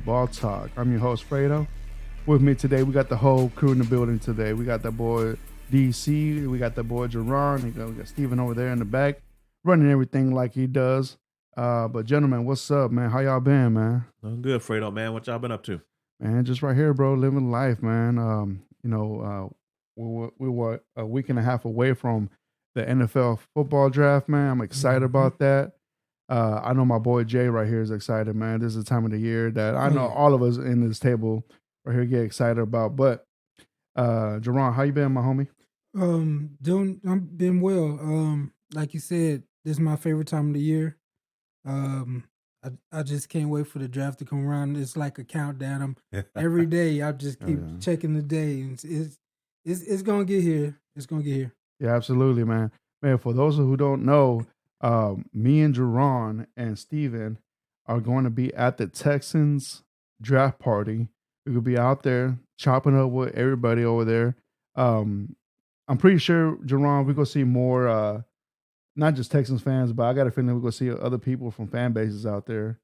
Football Talk. I'm your host, Fredo. With me today, we got the whole crew in the building today. We got the boy DC, we got the boy Jerron, we got Steven over there in the back, running everything like he does. But gentlemen, what's up, man? How y'all been, man? I'm good, Fredo, man. What y'all been up to? Man, just right here, bro, living life, man. We were a week and a half away from the NFL football draft, man. I'm excited about that. I know my boy Jay right here is excited, man. This is the time of the year that I know all of us in this table right here get excited about. But Jerron, how you been, my homie? I've been well. Like you said, this is my favorite time of the year. I just can't wait for the draft to come around. It's like a countdown. Every day I just keep checking the day. And it's gonna get here. It's gonna get here. Yeah, absolutely, man. Man, for those who don't know, me and Jerron and Steven are going to be at the Texans draft party. We could be out there chopping up with everybody over there. I'm pretty sure, Jerron, we're going to see more, not just Texans fans, but I got a feeling we're going to see other people from fan bases out there,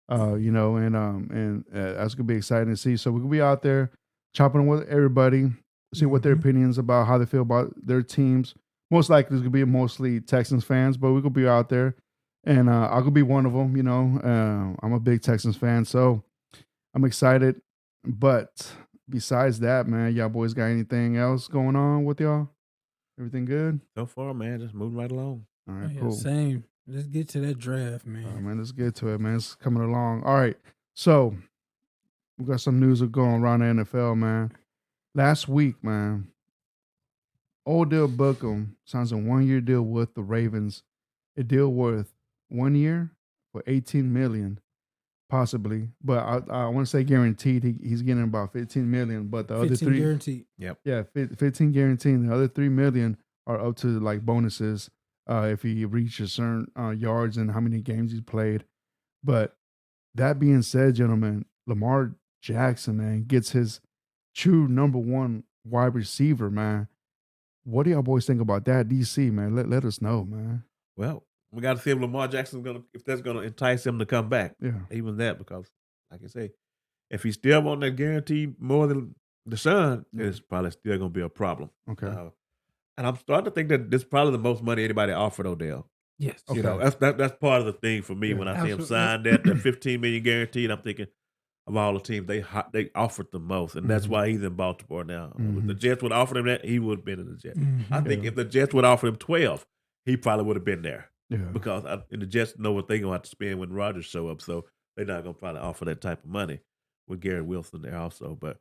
and that's going to be exciting to see. So we could be out there chopping with everybody, see what their opinions about how they feel about their teams. Most likely it's going to be mostly Texans fans, but we could be out there, and I could be one of them, I'm a big Texans fan, so I'm excited. But besides that, man, y'all boys got anything else going on with y'all? Everything good? So far, man, just moving right along. All right, Yeah, cool. same. Let's get to that draft, man. All right, man, let's get to it, man. It's coming along. All right, so we got some news going around the NFL, man. Last week, man, Odell Beckham signs a 1-year deal with the Ravens. A deal worth 1 year for $18 million, possibly. But I want to say guaranteed. He's getting about $15 million. But the other 15 three, guaranteed. Yep. yeah, 15 guaranteed. The other $3 million are up to like bonuses if he reaches certain yards and how many games he's played. But that being said, gentlemen, Lamar Jackson, man, gets his true number one wide receiver, man. What do y'all boys think about that? DC, man, let us know, man. Well, we got to see if Lamar Jackson's if that's gonna entice him to come back. Yeah. Even that, because like I say, if he's still want that guarantee more than Deshaun, it's probably still gonna be a problem. Okay. And I'm starting to think that this is probably the most money anybody offered Odell. Yes. Okay. That's part of the thing for me when I see him sign that $15 million guaranteed. I'm thinking of all the teams they offered the most, and that's why he's in Baltimore now. If the Jets would offer him that, he would have been in the Jets. I think if the Jets would offer him 12, he probably would have been there. Yeah. Because and the Jets know what they're gonna have to spend when Rodgers show up, so they're not gonna probably offer that type of money with Garrett Wilson there also. But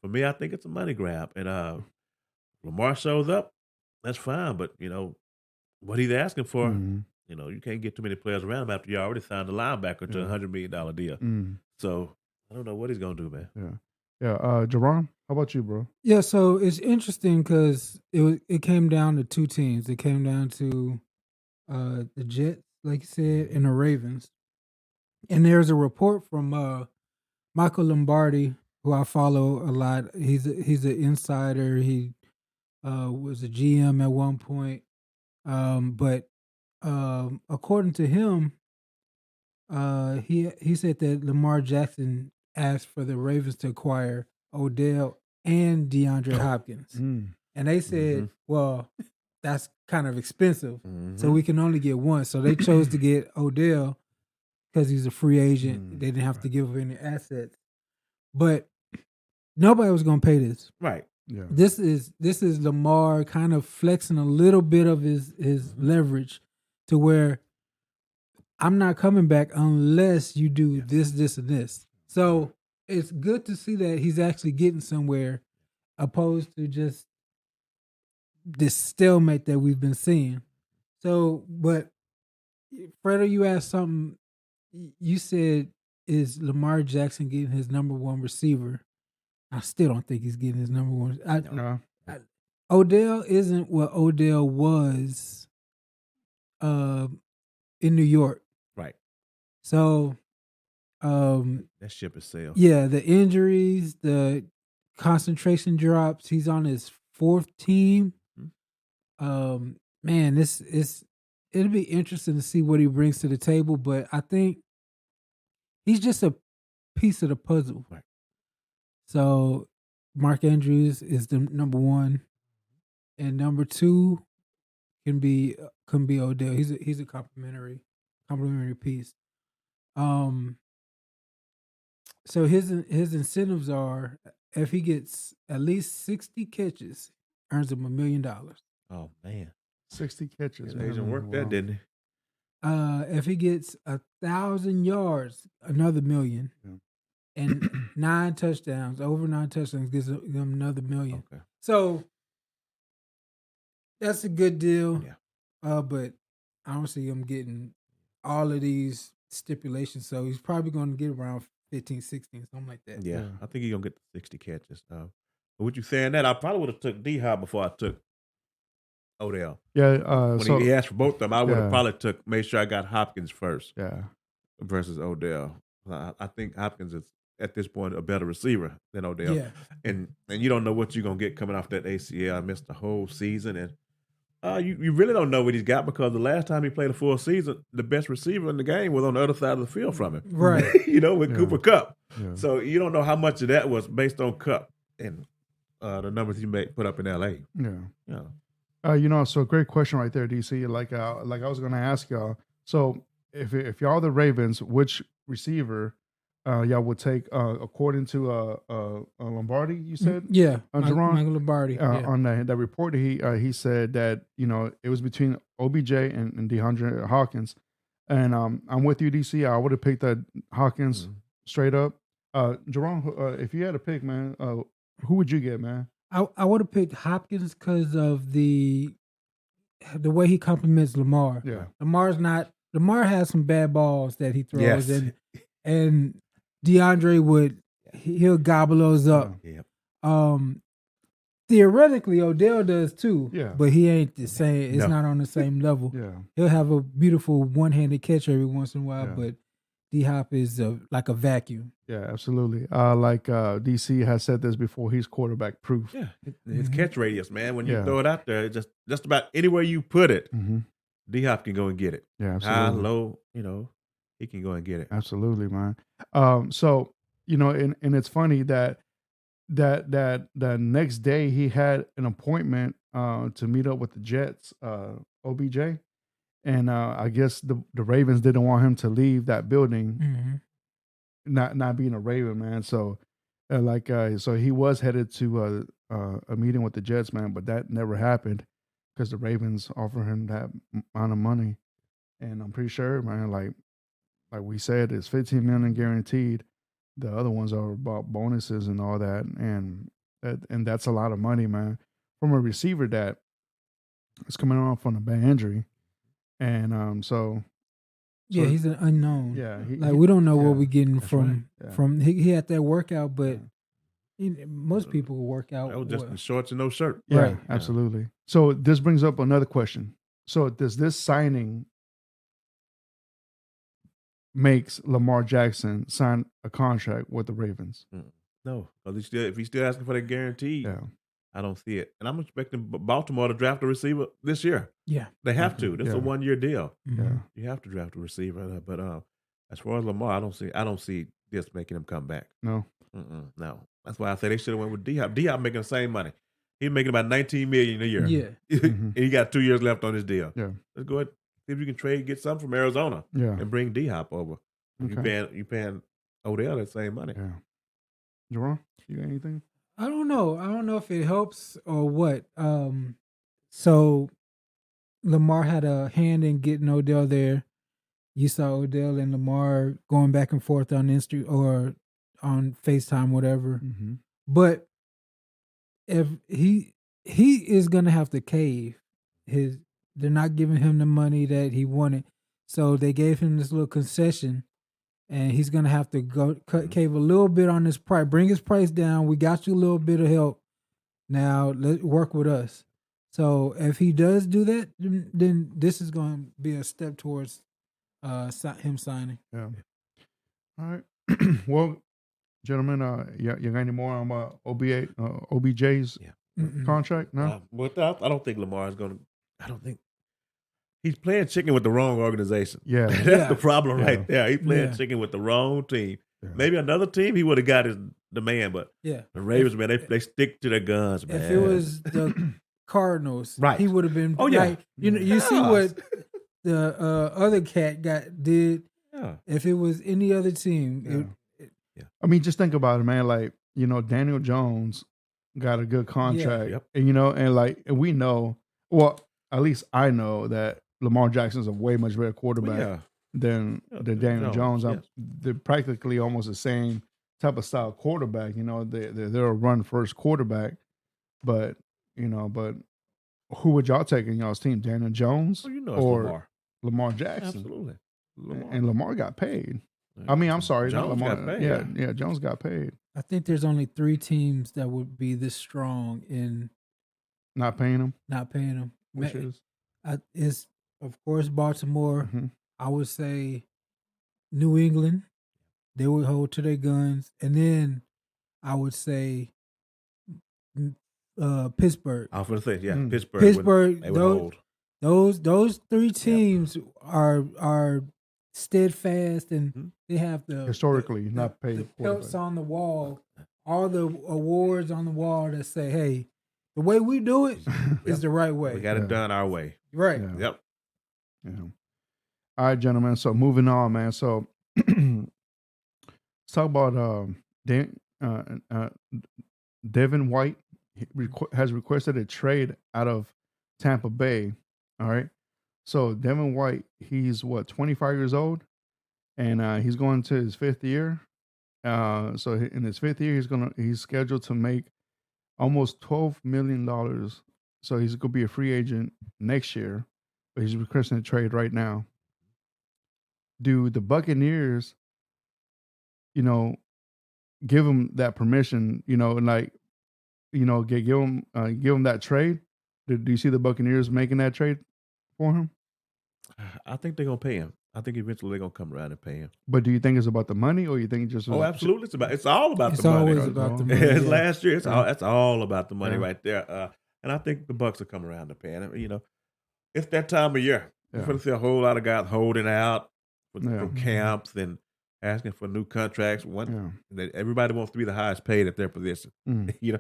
for me, I think it's a money grab, and Lamar shows up, that's fine. But what he's asking for, you can't get too many players around him after you already signed a linebacker to a $100 million deal. So I don't know what he's gonna do, man. Yeah. Jerron, how about you, bro? Yeah, so it's interesting because it came down to two teams. It came down to the Jets, like you said, and the Ravens. And there's a report from Michael Lombardi, who I follow a lot. He's an insider. He was a GM at one point. But according to him, he said that Lamar Jackson asked for the Ravens to acquire Odell and DeAndre Hopkins. And they said, well, that's kind of expensive, so we can only get one. So they chose to get Odell because he's a free agent. They didn't have to give up any assets. But nobody was going to pay this. Right. Yeah. This is Lamar kind of flexing a little bit of his leverage to where I'm not coming back unless you do this, and this. So it's good to see that he's actually getting somewhere opposed to just this stalemate that we've been seeing. So, but Fredo, you asked something. You said, is Lamar Jackson getting his number one receiver? I still don't think he's getting his number one. Odell isn't what Odell was in New York. Right. So that ship is sailed. Yeah, the injuries, the concentration drops. He's on his fourth team. Man, it'll be interesting to see what he brings to the table. But I think he's just piece of the puzzle. Right. So Mark Andrews is the number one, and number two can be Odell. He's a complimentary piece. So his incentives are, if he gets at least 60 catches, earns him $1 million. Oh man, 60 catches. his agent worked that, didn't he? If he gets 1,000 yards, another $1 million. Yeah. And 9 touchdowns, over 9 touchdowns, gives him another $1 million. Okay. So that's a good deal. Yeah. But I don't see him getting all of these stipulations. So he's probably going to get around 15, 16, something like that. Yeah, I think he's gonna get the 60 catches. But with you saying that, I probably would have took D-Hop before I took Odell. Yeah. When he asked for both of them, I would have probably made sure I got Hopkins first. Yeah. Versus Odell. I think Hopkins is at this point a better receiver than Odell. Yeah. And you don't know what you're gonna get coming off that ACL. I missed the whole season, and you really don't know what he's got, because the last time he played a full season, the best receiver in the game was on the other side of the field from him. Right. With Cooper Kupp. Yeah. So you don't know how much of that was based on Kupp and the numbers he put up in LA. Yeah. So great question right there, DC. Like I was going to ask y'all. So if y'all the Ravens, which receiver y'all would take according to Lombardi? You said Michael Lombardi. On that report, he said that it was between OBJ and DeAndre Hawkins, and I'm with you, DC. I would have picked that Hawkins straight up. Jerome, if you had to pick, man, who would you get, man? I would have picked Hopkins because of the way he compliments Lamar. Yeah, Lamar has some bad balls that he throws, and DeAndre he'll gobble those up. Yeah. Theoretically, Odell does too. Yeah. But he ain't the same. It's not on the same level. Yeah. He'll have a beautiful one-handed catch every once in a while, Yeah. but D-Hop is like a vacuum. Yeah, absolutely. Like DC has said this before, he's quarterback proof. Yeah. His catch radius, man, when you throw it out there, just about anywhere you put it, D-Hop can go and get it. Yeah, absolutely. High, low, he can go and get it. Absolutely, man. So and it's funny that next day he had an appointment to meet up with the Jets, OBJ, and I guess the Ravens didn't want him to leave that building, not being a Raven, man. So so he was headed to a meeting with the Jets, man, but that never happened because the Ravens offered him that amount of money, and I'm pretty sure, man, like we said, it's $15 million guaranteed. The other ones are about bonuses and all that, and that's a lot of money, man, from a receiver that is coming off on a bad injury, and so he's an unknown. Yeah, we don't know what we're getting from right. Yeah. from. He had that workout, but most people will work out. That was just in shorts and no shirt. Yeah, Right. absolutely. So this brings up another question. So does this signing makes Lamar Jackson sign a contract with the Ravens? No, because if he's still asking for that guarantee, Yeah. I don't see it. And I'm expecting Baltimore to draft a receiver this year. Yeah. They have to. This is a 1-year deal. Yeah. You have to draft a receiver. But as far as Lamar, I don't see this making him come back. No. No. That's why I say they should have went with D-Hop. D-Hop making the same money. He's making about $19 million a year. Yeah. And he got 2 years left on his deal. Yeah. Let's go ahead. See if you can get something from Arizona. Yeah. And bring D-Hop over. Okay. You paying Odell that same money. Yeah. Jerome, you got anything? I don't know if it helps or what. So Lamar had a hand in getting Odell there. You saw Odell and Lamar going back and forth on Insta or on FaceTime, whatever. Mm-hmm. But if he is gonna have to cave, they're not giving him the money that he wanted, so they gave him this little concession, and he's gonna have to cave a little bit on his price, bring his price down. We got you a little bit of help. Now let's work with us. So if he does do that, then this is going to be a step towards him signing. Yeah. All right. Well, gentlemen, you got any more on OBJ's contract? No. I don't think Lamar is going to. I don't think he's playing chicken with the wrong organization. Yeah. That's the problem right there. He's playing chicken with the wrong team. Maybe another team he would have got his demand, but Yeah. the Ravens, man, they stick to their guns, man. If it was the Cardinals, Right. he would have been Oh, yeah. like, you see what the other cat did. Yeah. If it was any other team, I mean, just think about it, man. Like, Daniel Jones got a good contract, Yep. and we know, well, at least I know that Lamar Jackson's a way much better quarterback than Daniel Jones. Yes. They're practically almost the same type of style quarterback. They're a run first quarterback, but who would y'all take in y'all's team? Daniel Jones It's or Lamar Jackson? Absolutely. And Lamar got paid. I mean, I'm sorry, not Jones Lamar. got paid, Yeah, Jones got paid. I think there's only 3 teams that would be this strong in Not paying him, not paying them. which is It's of course Baltimore. Mhm. I would say New England. They would hold to their guns, and then I would say Pittsburgh. I was going to say, Mm. Pittsburgh. Pittsburgh. They would hold. Those 3 teams are steadfast, and they have the historically not paid. the pelts on the wall, all the awards on the wall that say, "Hey, the way we do it is the right way." We got it done our way. Right. Yeah. Yep. Yeah. All right, gentlemen. So moving on, man. So let's talk about Devin White. He has requested a trade out of Tampa Bay. All right. So Devin White, he's 25 years old, and he's going to his 5th year. So in his 5th year, he's scheduled to make almost $12 million. So he's going to be a free agent next year, but he's requesting a trade right now. Do the Buccaneers, give him that permission? Give him that trade. Do you see the Buccaneers making that trade for him? I think they're going to pay him. I think eventually they're going to come around and pay him. But do you think it's about the money, or you think just Absolutely. It's all about It's the money. always about the money. It's yeah. last year. It's all about the money Yeah. right there. And I think the Bucs will come around to pay him. It's that time of year. You're going to see a whole lot of guys holding out from camps and asking for new contracts. Everybody wants to be the highest paid at their position. A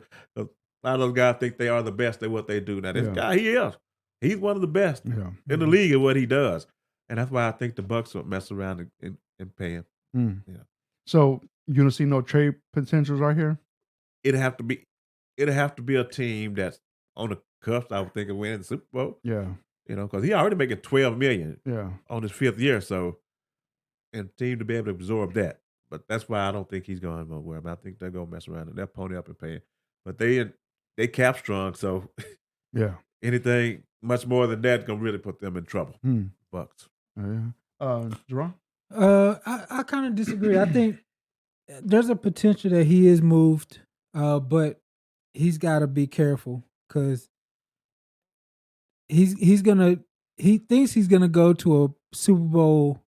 lot of those guys think they are the best at what they do. Now, this guy, he is. He's one of the best in the league at what he does. And that's why I think the Bucs will mess around and pay him. Yeah. So you don't see no trade potentials right here? It'd have to be a team that's on the cusp, I would think, of winning the Super Bowl. Yeah. Because he already making $12 million on his 5th year. So, and team to be able to absorb that. But that's why I don't think he's going nowhere. But I think they're going to mess around and they'll pony up and pay him. But they cap strong, so anything much more than that going to really put them in trouble. Bucks. Jerome? I kind of disagree. I think there's a potential that he is moved, but he's got to be careful because he thinks he's gonna go to a Super Bowl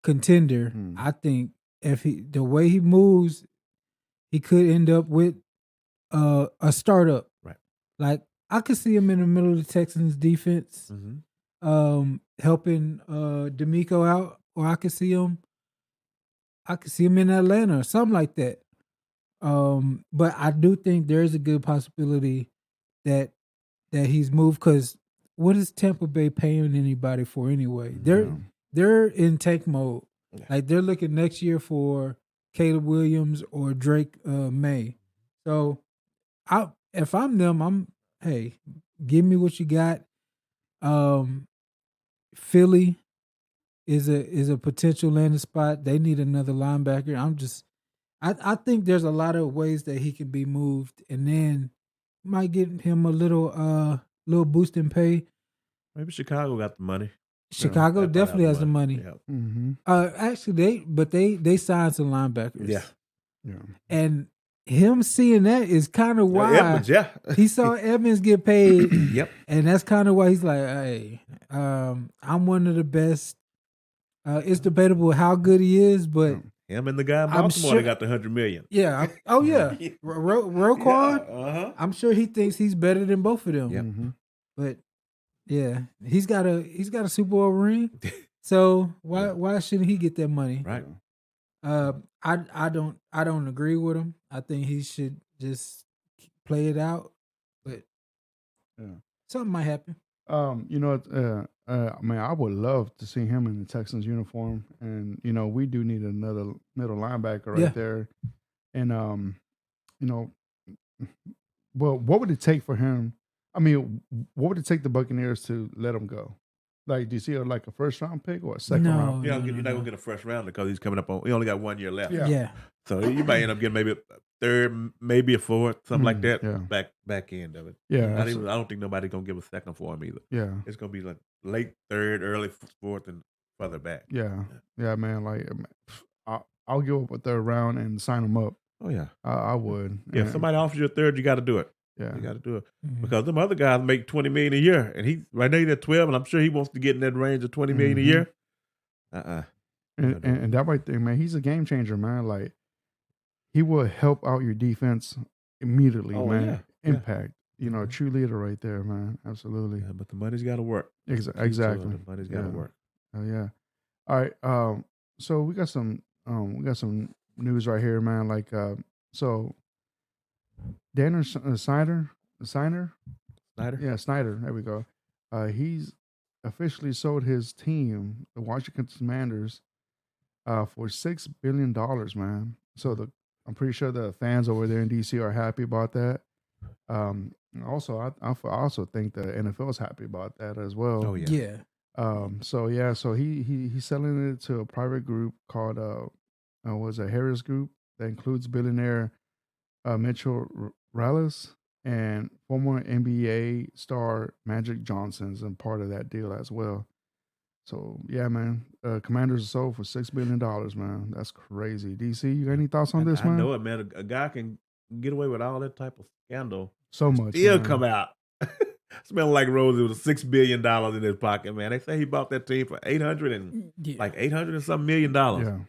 contender. I think if the way he moves, he could end up with a startup. Right. Like I could see him in the middle of the Texans defense. Helping D'Amico out, or I could see him in Atlanta or something like that. But I do think there is a good possibility that he's moved because what is Tampa Bay paying anybody for anyway? They're in tank mode. Like they're looking next year for Caleb Williams or Drake May. So if I'm them, hey, give me what you got. Philly is a potential landing spot. They need another linebacker. I think there's a lot of ways that he can be moved, and then might get him a little boost in pay. Maybe Chicago got the money. Chicago definitely has the money. Yeah. Actually, they signed some linebackers. Yeah. And him seeing that is kind of why Edmonds, he saw Evans get paid. Yep. And that's kind of why he's like, hey, I'm one of the best. It's debatable how good he is, but him and the guy in Baltimore they got the $100 million. Yeah. Roquan. Yeah. I'm sure he thinks he's better than both of them. Yep. But yeah, he's got a Super Bowl ring. So why shouldn't he get that money? Right. I don't agree with him. I think he should just play it out, but Yeah. something might happen. I mean, I would love to see him in the Texans uniform, and we do need another middle linebacker right Yeah. there. And you know, well, what would it take for him? I mean, what would it take the Buccaneers to let him go? Like, do you see like a first round pick or a second round? You're not gonna get a first rounder because he's coming up on. He only got 1 year left. Yeah. So you might end up getting maybe a third, maybe a fourth, something like that. Yeah. Back end of it. Yeah, I don't think nobody's gonna give a second for him either. Yeah, It's gonna be like late third, early fourth, and further back. yeah, man. Like, I'll give up a third round and sign him up. Oh yeah, I would. yeah. If somebody offers you a third, you got to do it. Yeah, You got to do it Mhm. because them other guys make $20 million a year, and he right now he's at 12, and I'm sure he wants to get in that range of $20 million a year. And that right there, man, he's a game changer, man. Like, he will help out your defense immediately, man. Yeah. Impact. A true leader right there, man. Absolutely. Yeah, but the money's got to work. Exactly. The money's got to work. Oh yeah. All right. So we got some news right here, man. Like, so Daniel Snyder. Yeah, Snyder. There we go. He's officially sold his team, the Washington Commanders, for $6 billion, man. So I'm pretty sure the fans over there in DC are happy about that. Also, I also think the NFL is happy about that as well. Oh yeah. Yeah. So he's selling it to a private group called Harris Group that includes billionaire Mitchell Rallis and former NBA star Magic Johnson's and part of that deal as well. So yeah, man, Commanders are sold for $6 billion, man. That's crazy. DC, you got any thoughts on this, man? I know it, man. A guy can get away with all that type of scandal. So much. Still man. come out. Smelling like Rosie with $6 billion in his pocket, man. They say he bought that team for $800 and some million dollars. Yeah.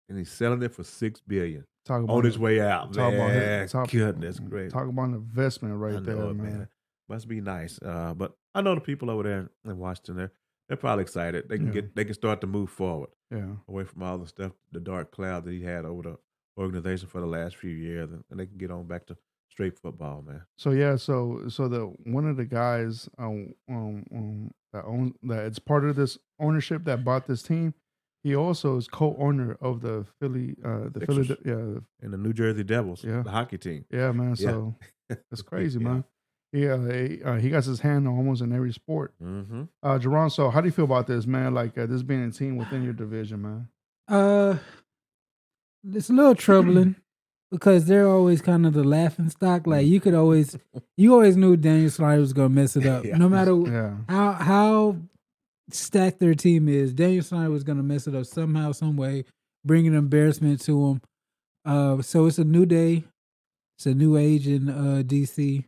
And he's selling it for $6 billion. Talk about On his way out. talk about Man, his- talk- goodness gracious. Talk about an investment right I there, know it, man. Must be nice. But I know the people over there in Washington, they're probably excited. They can they can start to move forward. Yeah. Away from all the stuff, the dark cloud that he had over the organization for the last few years, and they can get on back to straight football, man. So yeah, so the one of the guys that it's part of this ownership that bought this team. He also is co-owner of the Philly, Sixers. And the New Jersey Devils, the hockey team. Yeah, man. So it's crazy, man. Yeah, he got his hand almost in every sport. Mm-hmm. Jerron, so how do you feel about this, man? Like this being a team within your division, man. It's a little troubling because they're always kind of the laughing stock. Like you always knew Daniel Snyder was gonna mess it up, no matter how stacked their team is. Daniel Snyder was gonna mess it up somehow, some way, bringing embarrassment to them. So it's a new day, it's a new age in DC.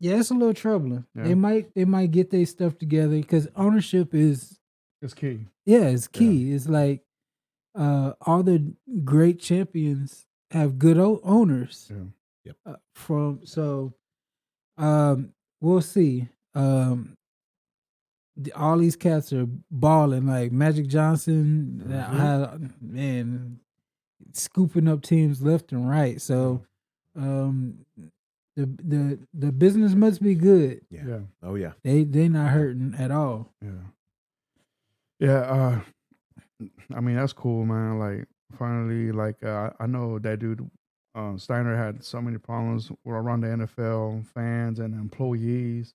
Yeah, it's a little troubling. Yeah. They might get their stuff together because ownership is key. Yeah, it's key. It's like all the great champions have good owners. Yeah. Yep. We'll see. All these cats are balling. Like Magic Johnson, man, scooping up teams left and right. So, the business must be good. Yeah. Oh yeah. They not hurting at all. Yeah. I mean, that's cool, man. Like, finally, like, I know that dude, Steiner had so many problems around the NFL, fans and employees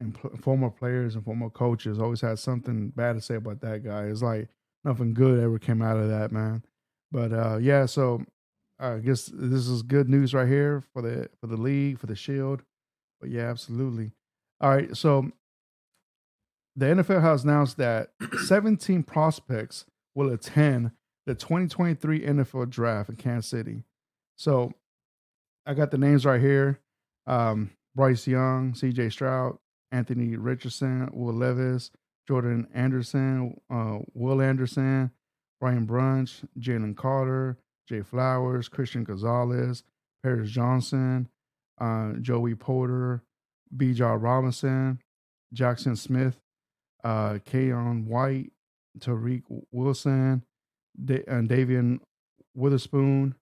and former players and former coaches. Always had something bad to say about that guy. It's like nothing good ever came out of that, man. But, yeah, so I guess this is good news right here for the league, for the Shield. But, yeah, absolutely. All right, so the NFL has announced that 17 prospects will attend the 2023 NFL Draft in Kansas City. So I got the names right here. Bryce Young, C.J. Stroud, Anthony Richardson, Will Levis, Jordan Anderson, Will Anderson, Brian Brunch, Jalen Carter, Jay Flowers, Christian Gonzalez, Paris Johnson, Joey Porter, Bijan Robinson, Jackson Smith, Keon White, Tariq Wilson, Davian Witherspoon,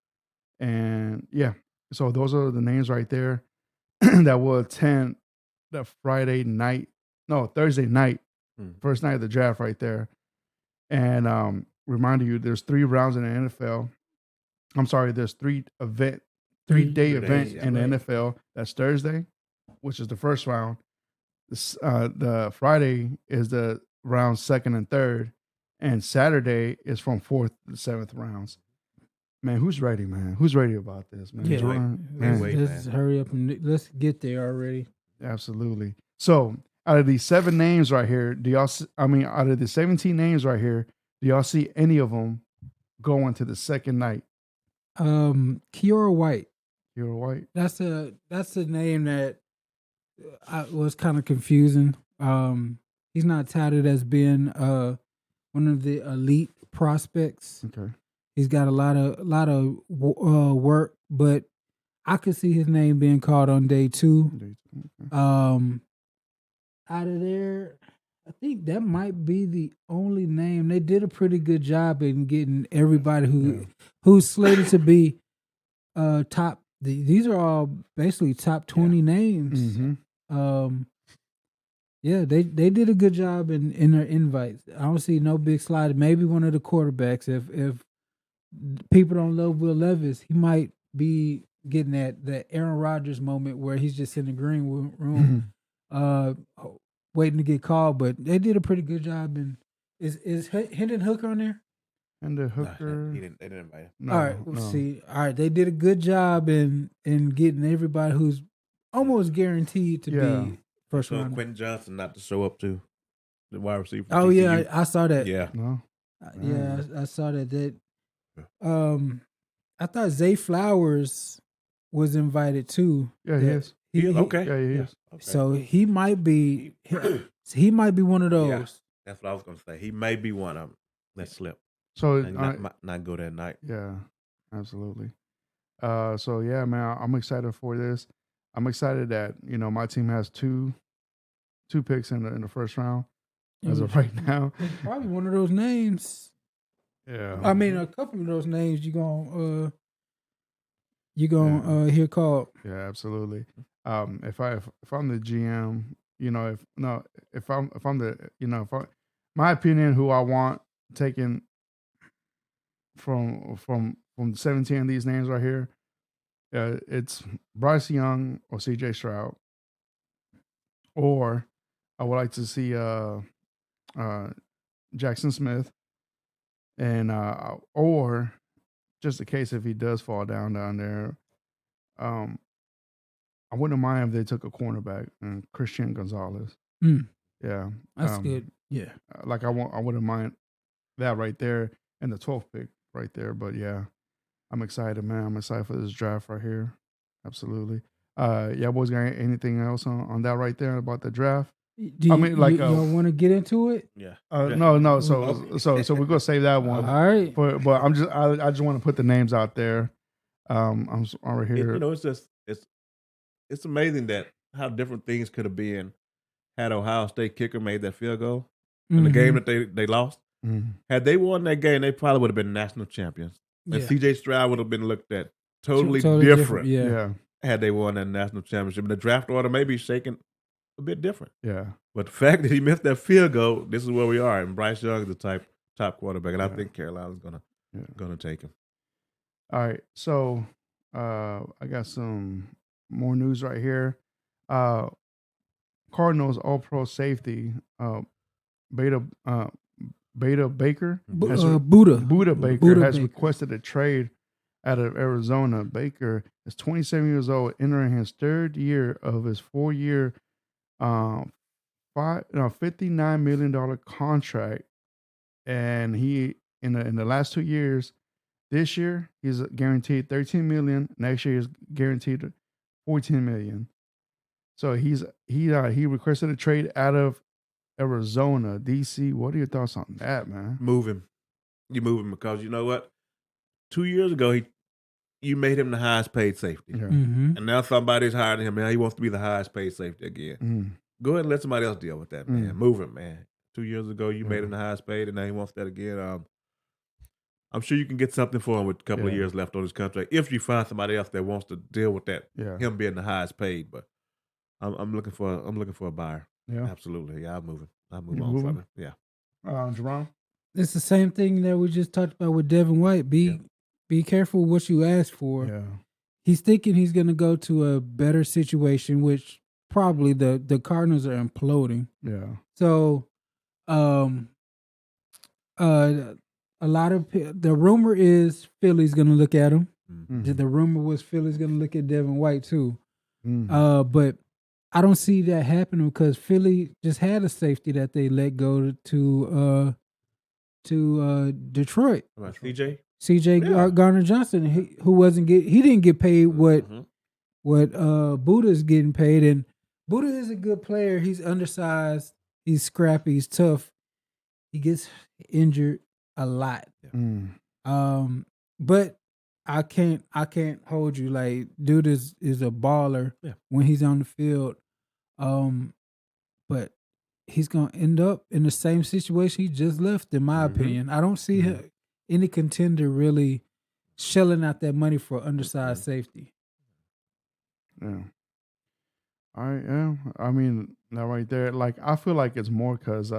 and yeah. So those are the names right there that will attend the Thursday night, first night of the draft right there. And reminding you, there's 3 rounds in the NFL. I'm sorry, there's 3-day event in the NFL. That's Thursday, which is the first round. The Friday is the round 2nd and 3rd, and Saturday is from 4th to 7th rounds. Man, who's ready, man? Who's ready about this, man? Yeah, let's hurry up and let's get there already. Absolutely. So, out of these 7 names right here, out of the 17 names right here, do y'all see any of them going to the second night? Kiora White. Kiora White. That's a name that was kind of confusing. He's not touted as being one of the elite prospects. Okay. He's got a lot of work, but I could see his name being called on day 2. Okay. Out of there, I think that might be the only name. They did a pretty good job in getting everybody who's slated to be top. These are all basically top 20 names. Mm-hmm. Yeah, they did a good job in their invites. I don't see no big slide. Maybe one of the quarterbacks. If people don't love Will Levis, he might be getting that Aaron Rodgers moment where he's just in the green room, waiting to get called. But they did a pretty good job. And is Hendon Hooker on there? Hendon Hooker. They didn't invite him. No, all right, see. All right, they did a good job in getting everybody who's almost guaranteed to be first round. Quentin Johnson not to show up to the wide receiver. Oh yeah, I saw that. Yeah, no, I saw that. I thought Zay Flowers was invited too. Yeah, he is. Okay. Yeah, he is. Okay. So he might be one of those. Yeah, that's what I was going to say. He may be one of them that slip. So not go that night. Yeah, absolutely. So yeah, man, I'm excited for this. I'm excited that my team has two picks in the first round as of right now. It's probably one of those names. Yeah, I mean, a couple of those names you gonna hear called. Yeah, absolutely. If I'm the GM, my opinion, who I want taken from 17 of these names right here, it's Bryce Young or CJ Stroud, or I would like to see Jackson Smith, and or just in case if he does fall down there, I wouldn't mind if they took a cornerback and Christian Gonzalez. Yeah, that's good. Yeah, like I wouldn't mind that right there and the 12th pick right there. But yeah, I'm excited, man. I'm excited for this draft right here. Absolutely. Yeah, boys, got anything else on that right there about the draft? You want to get into it? Yeah. No. So we're gonna save that one. All right. But I just want to put the names out there. I'm over here. It's amazing that how different things could have been had Ohio State kicker made that field goal in the game that they lost. Mm-hmm. Had they won that game, they probably would have been national champions. And CJ Stroud would have been looked at totally different. Yeah. Had they won that national championship. And the draft order may be shaken a bit different. Yeah. But the fact that he missed that field goal, this is where we are. And Bryce Young is the top quarterback. And I think Carolina's gonna take him. All right. So I got some more news right here. Cardinals All-Pro safety Beta Baker Buda Baker has requested a trade out of Arizona. Baker is 27 years old, entering his 3rd year of his 4-year, $59 million contract, and he in the last 2 years. This year he's guaranteed $13 million. Next year he's guaranteed $14 million. So he requested a trade out of Arizona. DC, what are your thoughts on that, man? Move him. You move him because you know what? 2 years ago, you made him the highest paid safety. Yeah. Mm-hmm. And now somebody's hiring him. Now he wants to be the highest paid safety again. Go ahead and let somebody else deal with that, man. Move him, man. 2 years ago, you made him the highest paid, and now he wants that again. I'm sure you can get something for him with a couple of Yeah. years left on his contract if you find somebody else that wants to deal with that. Yeah. Him being the highest paid, but I'm looking for a buyer. Yeah. Absolutely. Yeah, I'll move You on moving? from it. Yeah. Jerome? It's the same thing that we just talked about with Devin White. Be careful what you ask for. Yeah. He's thinking he's going to go to a better situation, which probably the Cardinals are imploding. Yeah. So, a lot of the rumor is Philly's going to look at him. Mm-hmm. The rumor was Philly's going to look at Devin White too. Mm-hmm. But I don't see that happening because Philly just had a safety that they let go to Detroit. How about CJ? CJ Garner Johnson, he didn't get paid what Buddha's getting paid, and Buddha is a good player. He's undersized, he's scrappy, he's tough. He gets injured a lot. But I can't hold you. Like, dude is a baller when he's on the field. But he's gonna end up in the same situation he just left, in my opinion. I don't see any contender really shelling out that money for undersized safety. Yeah. All right. Yeah. I mean, that right there. Like, I feel like it's more because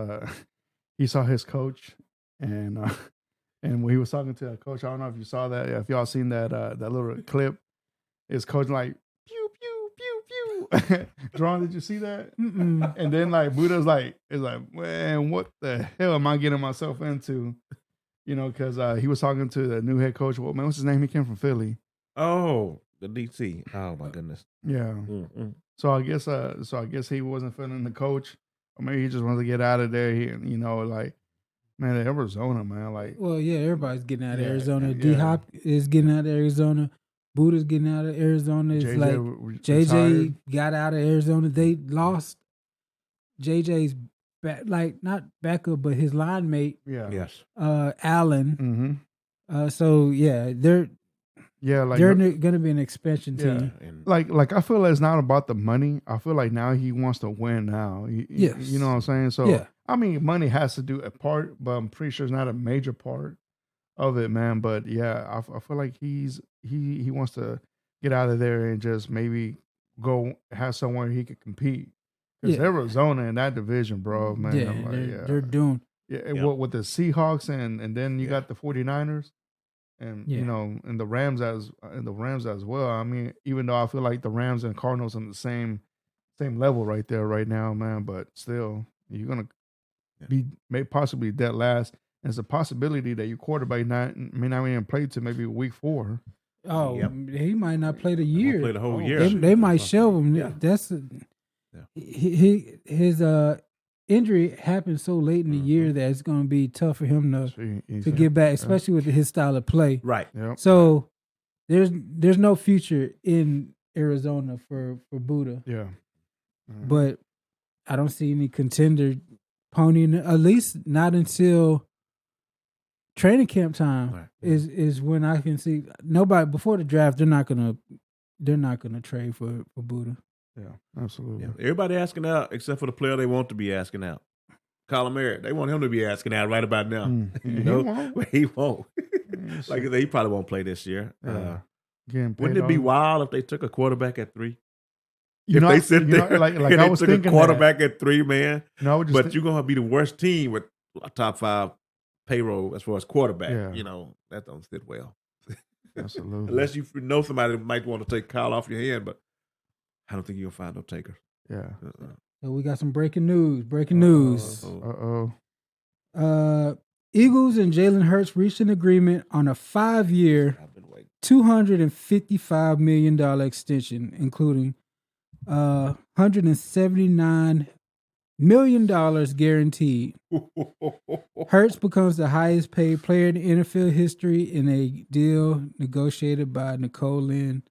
he saw his coach, and when he was talking to a coach, I don't know if you saw that. If y'all seen that that little clip, his coach like pew pew pew pew. Drawn, did you see that? Mm-mm. And then like Buddha's like, is like, man, what the hell am I getting myself into? You know, because he was talking to the new head coach. Well, man, what's his name? He came from Philly. Oh, the DC. Oh my goodness. Yeah. So I guess he wasn't feeling the coach, or maybe he just wanted to get out of there. You know, like, man, Arizona, man, like. Well, yeah, everybody's getting out of Yeah, Arizona. yeah. D-Hop is getting out of Arizona. Buddha's getting out of Arizona. It's like JJ got out of Arizona. They lost JJ's not backup, but his line mate. Yeah. Yes. Allen. So yeah, they're going to be an expansion team. Like I feel like it's not about the money. I feel like now he wants to win now. Yes. You know what I'm saying? So I mean, money has to do a part, but I'm pretty sure it's not a major part of it, man. But yeah, I feel like he wants to get out of there and just maybe go have somewhere he could compete. Because Arizona in that division, bro, man. They're doing. Yeah, what with the Seahawks and then you got the 49ers. And you know, and the Rams as well. I mean, even though I feel like the Rams and Cardinals on the same level right there right now, man. But still, you're gonna be possibly dead last. And it's a possibility that your quarterback may not even play to maybe week 4. Oh, he might not play the year. Play the whole year. They might shelve him. Yeah. That's his injury happened so late in the year that it's going to be tough for him to get back, especially with his style of play. Right. Yep. So there's no future in Arizona for Buddha. Yeah. But I don't see any contender ponying, at least not until training camp time is when I can see nobody before the draft. They're not gonna trade for Buddha. Yeah, absolutely. Yeah. Everybody asking out except for the player they want to be asking out. Colin Merritt, they want him to be asking out right about now. You know, he won't. Like I said, he probably won't play this year. Wouldn't it be wild if they took a quarterback at 3? If they sit there like and I they was took a thinking quarterback at 3, man. No, but you're gonna be the worst team with a top 5 payroll as far as quarterback. Yeah. You know, that don't sit well. Absolutely. Unless you know somebody that might want to take Kyle off your hand, but I don't think you'll find no takers. Yeah. So we got some breaking news. Eagles and Jalen Hurts reached an agreement on a 5-year, $255 million extension, including $179 million guaranteed. Hurts becomes the highest paid player in NFL history in a deal negotiated by Nicole Lynn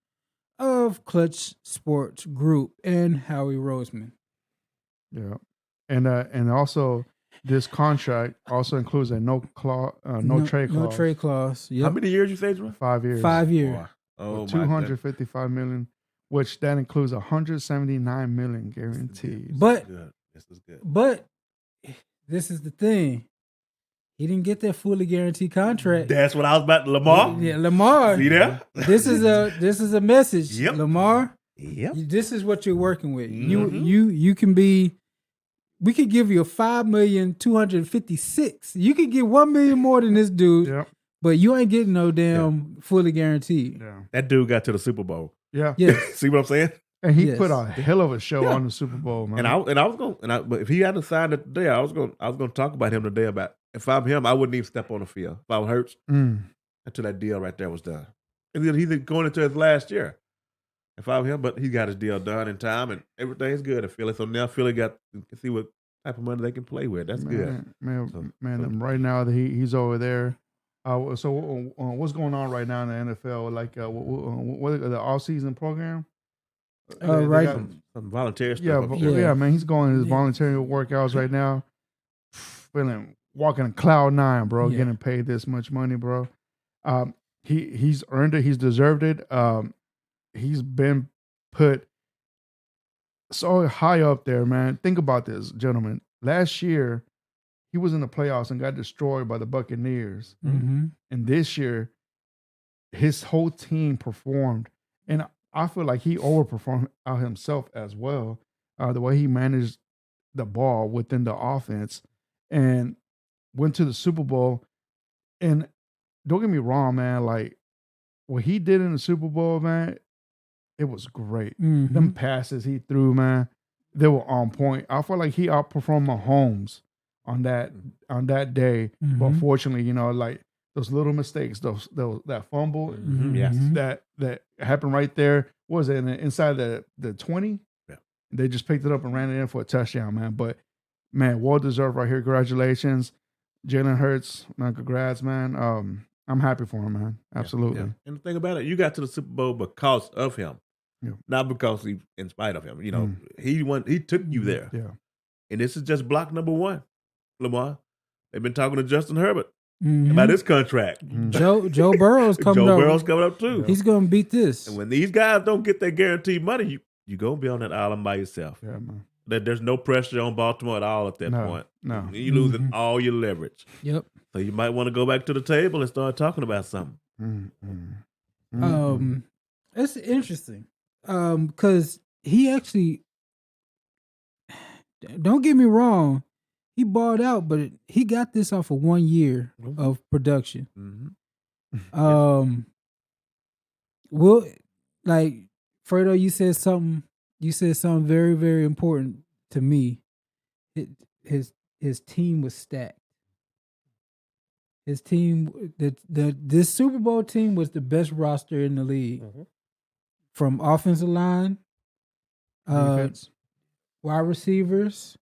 of Clutch Sports Group and Howie Roseman. Yeah, and also this contract also includes a no trade clause. No trade clause. Yep. How many years you say, Jerome? 5 years. 5 years. Oh, $255 million, which that includes $179 million guaranteed. But this is good. But this is the thing. He didn't get that fully guaranteed contract. That's what I was about. Lamar. Yeah, Lamar. See there? This is a message. Yep. Lamar. Yep. This is what you're working with. Mhm. You can be. We could give you a $5,256,000. You could get $1 million more than this dude, Yep. but you ain't getting no damn fully guaranteed. Yeah. That dude got to the Super Bowl. Yeah. Yes. See what I'm saying? And he Yes. put a hell of a show on the Super Bowl, man. And I was going. But if he hadn't signed it today, I was going to talk about him today. About if I'm him, I wouldn't even step on the field if I was Hurts until that deal right there was done. And then he's going into his last year. If I'm him, but he got his deal done in time, and everything's good at Philly. So now Philly can see what type of money they can play with. That's good. Man, right now that he's over there. So what's going on right now in the NFL? Like what the off-season program? Right. Some volunteer stuff. Yeah, man. He's going his voluntary workouts right now. Walking in cloud nine, bro. Yeah. Getting paid this much money, bro. He's earned it. He's deserved it. He's been put so high up there, man. Think about this, gentlemen. Last year, he was in the playoffs and got destroyed by the Buccaneers. Mm-hmm. And this year, his whole team performed. And I feel like he overperformed out himself as well. The way he managed the ball within the offense and went to the Super Bowl. And don't get me wrong, man. Like, what he did in the Super Bowl, man, it was great. Mm-hmm. Them passes he threw, man, they were on point. I feel like he outperformed Mahomes on that day. Mm-hmm. But fortunately, like those little mistakes, that fumble, Yes. that happened right there. What was it inside the 20? Yeah. They just picked it up and ran it in for a touchdown, man. But man, well deserved right here. Congratulations, Jalen Hurts, man. Congrats, man. I'm happy for him, man. Absolutely. Yeah. And the thing about it, you got to the Super Bowl because of him. Yeah. Not because in spite of him. He took you there. Yeah. And this is just block number one, Lamar. They've been talking to Justin Herbert Mm-hmm. about his contract. Joe Burrow's coming up. Joe Burrow's coming up too. He's going to beat this. And when these guys don't get that guaranteed money, you're going to be on that island by yourself. Yeah, man. There's no pressure on Baltimore at all at that point. No. You're losing all your leverage. Yep. So you might want to go back to the table and start talking about something. It's interesting. Because he actually, don't get me wrong, he balled out, but he got this off of 1 year of production. Mm-hmm. Well, like Fredo, you said something very, very important to me. His team was stacked. His team, this Super Bowl team was the best roster in the league. Mm-hmm. From offensive line, Defense. wide receivers,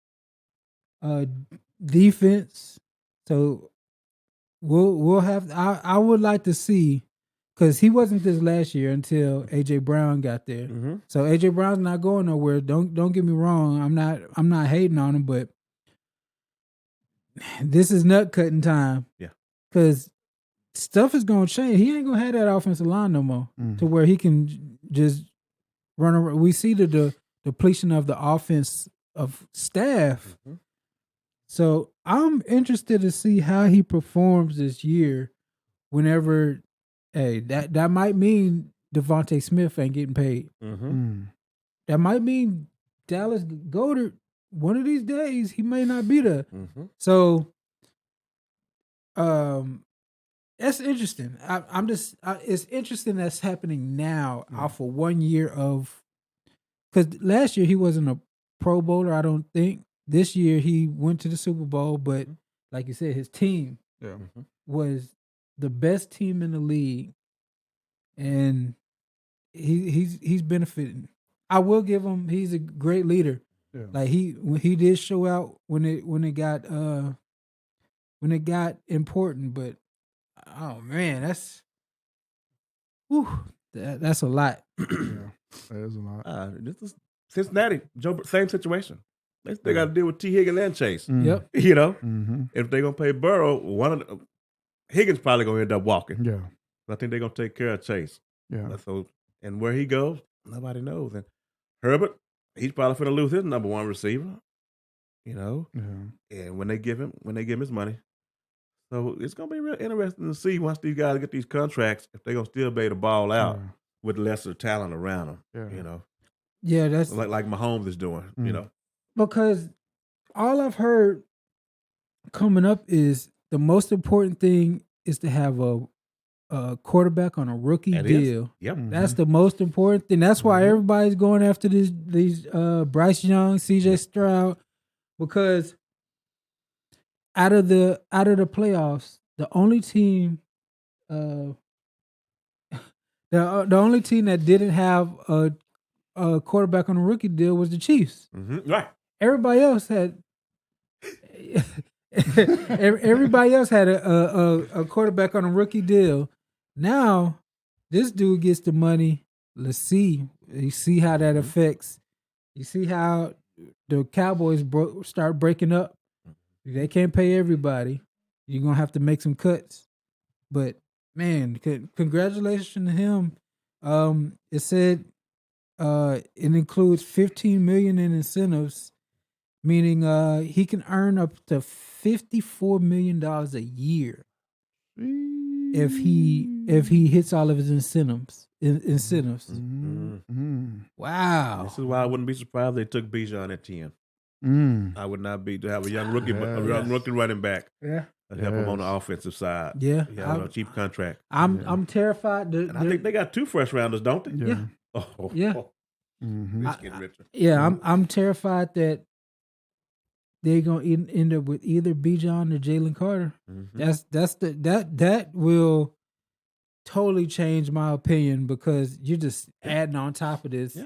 defense. So we'll have. I would like to see, because he wasn't this last year until AJ Brown got there. Mm-hmm. So AJ Brown's not going nowhere. Don't get me wrong. I'm not hating on him, but this is nut cutting time. Yeah, because stuff is gonna change. He ain't gonna have that offensive line no more to where he can just run around. We see the depletion of the offense of staff. Mm-hmm. So I'm interested to see how he performs this year. Whenever, that might mean Devontae Smith ain't getting paid. Mm-hmm. That might mean Dallas Goedert. One of these days he may not be there. Mm-hmm. So, that's interesting. It's interesting that's happening now off of 1 year of, because last year he wasn't a Pro Bowler, I don't think. This year he went to the Super Bowl, but like you said, his team was the best team in the league, and he's benefiting. I will give him. He's a great leader. Yeah. Like he did show out when it got important, but oh man, that's a lot. Yeah, that is a lot. This is Cincinnati, same situation. They got to deal with T. Higgins and Chase. Yep. If they're gonna pay Burrow, Higgins probably gonna end up walking. Yeah, I think they're gonna take care of Chase. Yeah. So, and where he goes, nobody knows. And Herbert, he's probably going to lose his number one receiver. Yeah. And when they give him his money, So it's going to be real interesting to see once these guys get these contracts, if they're going to still be able to ball out with lesser talent around them, you know. Yeah, that's like Mahomes is doing, you know. Because all I've heard coming up is the most important thing is to have a quarterback on a rookie deal. Yep. That's the most important thing. That's why everybody's going after these Bryce Young, CJ Stroud, because out of the playoffs, the only team the only team that didn't have a quarterback on a rookie deal was the Chiefs. Right. Everybody else had everybody else had a quarterback on a rookie deal. Now, this dude gets the money. Let's see. You see how that affects. You see how the Cowboys start breaking up. They can't pay everybody. You're going to have to make some cuts. But, man, congratulations to him. It said it includes $15 million in incentives, meaning he can earn up to $54 million a year if he hits all of his incentives. Wow. This is why I wouldn't be surprised if they took Bijan at 10. I would not be to have a young rookie, rookie running back. Yeah. And help him on the offensive side. Yeah. On a cheap contract. I'm terrified. And I think they got 2 first rounders, don't they? Yeah. Yeah. It's getting richer. Yeah, I'm terrified that they're gonna end up with either Bijan or Jalen Carter. That will totally change my opinion because you're just adding on top of this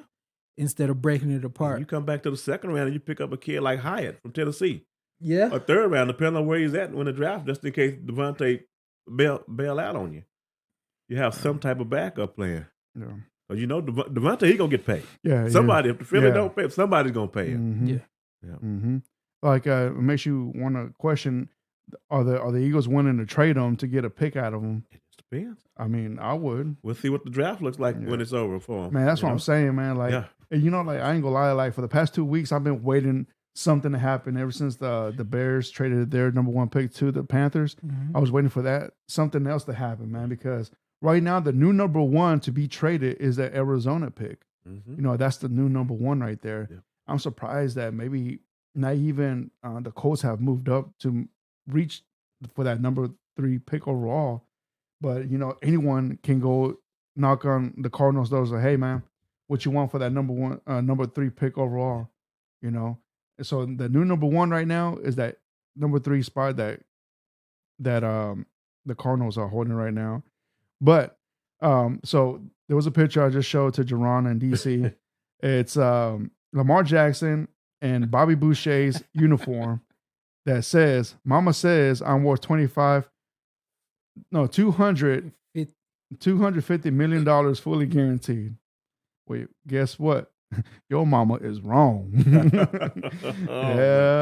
instead of breaking it apart. You come back to the second round and you pick up a kid like Hyatt from Tennessee. Yeah. A third round, depending on where he's at when the draft, just in case Devontae bail out on you. You have some type of backup plan. Yeah. But you know, Devontae, he's going to get paid. Yeah. Somebody, if the Philly don't pay, somebody's going to pay him. Yeah. Like, it makes you want to question, are the Eagles willing to trade him to get a pick out of him? It just depends. I mean, I would. We'll see what the draft looks like when it's over for him. Man, that's what I'm saying, man. Like, and you know, like, I ain't gonna lie, like, for the past 2 weeks, I've been waiting something to happen ever since the Bears traded their number 1 pick to the Panthers. I was waiting for something else to happen, man, because right now the new number 1 to be traded is the Arizona pick. You know, that's the new number 1 right there. I'm surprised that maybe not even the Colts have moved up to reach for that number 3 pick overall. But, you know, anyone can go knock on the Cardinals' doors and say, hey, man, what you want for that number 3 pick overall, you know? And so the new number 1 right now is that number 3 spot that the Cardinals are holding right now. But so there was a picture I just showed to Jerron and DC. It's Lamar Jackson and Bobby Boucher's uniform that says, Mama says I'm worth $250 million fully guaranteed. Wait, guess what? Your mama is wrong.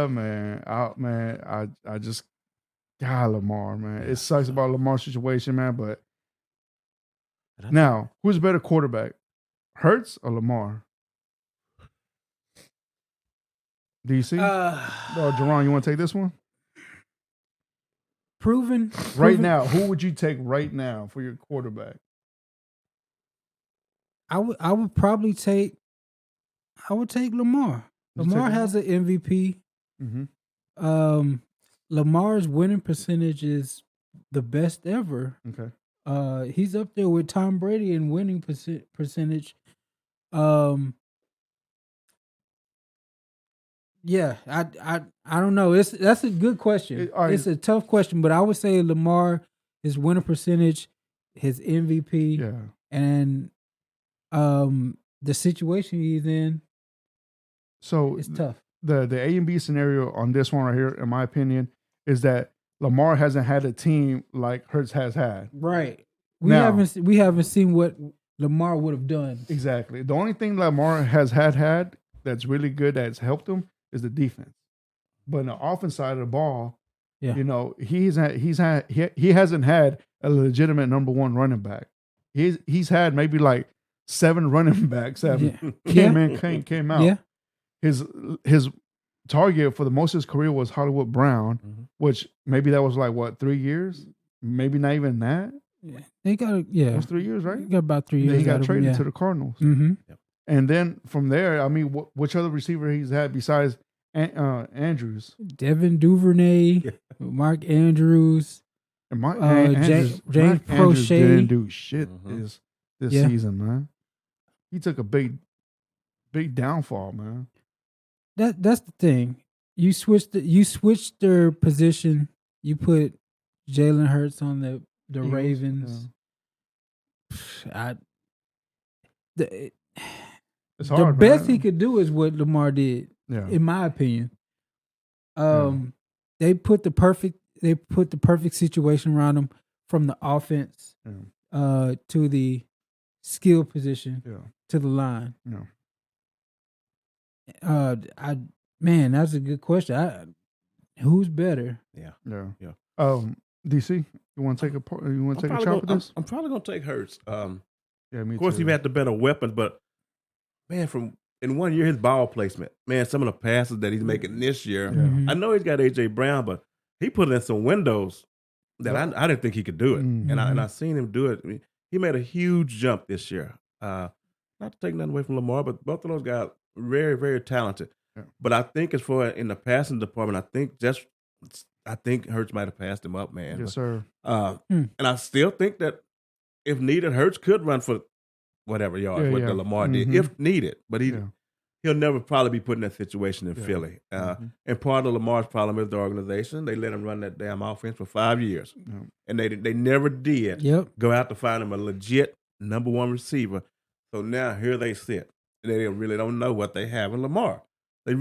Man. I just, God, Lamar, man. It sucks about Lamar's situation, man. But now, who's a better quarterback? Hurts or Lamar? DC? Jerron, you want to take this one? Proven. Right now, who would you take right now for your quarterback? I would probably take Lamar. Lamar has an MVP. Lamar's winning percentage is the best ever. Okay. He's up there with Tom Brady in winning percentage. Yeah, I don't know. That's a good question. It's a tough question, but I would say Lamar, his winning percentage, his MVP, and the situation he's in. So it's tough. The A and B scenario on this one right here, in my opinion, is that Lamar hasn't had a team like Hurts has had. Right. We haven't seen what Lamar would have done. Exactly. The only thing Lamar has had that's really good that's helped him is the defense. But on the offense side of the ball, you know, he hasn't had a legitimate number 1 running back. He's had maybe like 7 running backs that came out. Yeah. His target for the most of his career was Hollywood Brown, which maybe that was like 3 years, maybe not even that. Yeah. They got It was 3 years, right? They got about 3 And years. then he got out of traded him, yeah. to the Cardinals, Yep. and then from there, I mean, which other receiver he's had besides Andrews? Devin Duvernay, Mark Andrews, And James Andrews Prochet. didn't do shit this Yeah. season, man. He took a big downfall, man. That's the thing. You switched their position. You put Jalen Hurts on the Eagles, Ravens. It's The hard, best man. he could do is what Lamar did, Yeah. in my opinion. They put the perfect situation around him, from the offense to the skill position to the line. Man, that's a good question. Who's better? Yeah. DC, you want to take a shot at this? I'm probably gonna take Hurts. Yeah, me Of course, too. he had the better weapons, but man, in 1 year, his ball placement, man, some of the passes that he's making this year. Mhm. I know he's got AJ Brown, but he put in some windows that I didn't think he could do it, and I seen him do it. I mean, he made a huge jump this year. Not to take nothing away from Lamar, but both of those guys very, very talented. Yeah. But I think as far in the passing department, I think Hurts might have passed him up, man. Yes, sir. And I still think that if needed, Hurts could run for whatever yards what the Lamar did, if needed. But he'll never probably be put in that situation in Philly. And part of Lamar's problem is the organization. They let him run that damn offense for 5 years. And they never did go out to find him a legit number one receiver. So now here they sit. They really don't know what they have in Lamar. They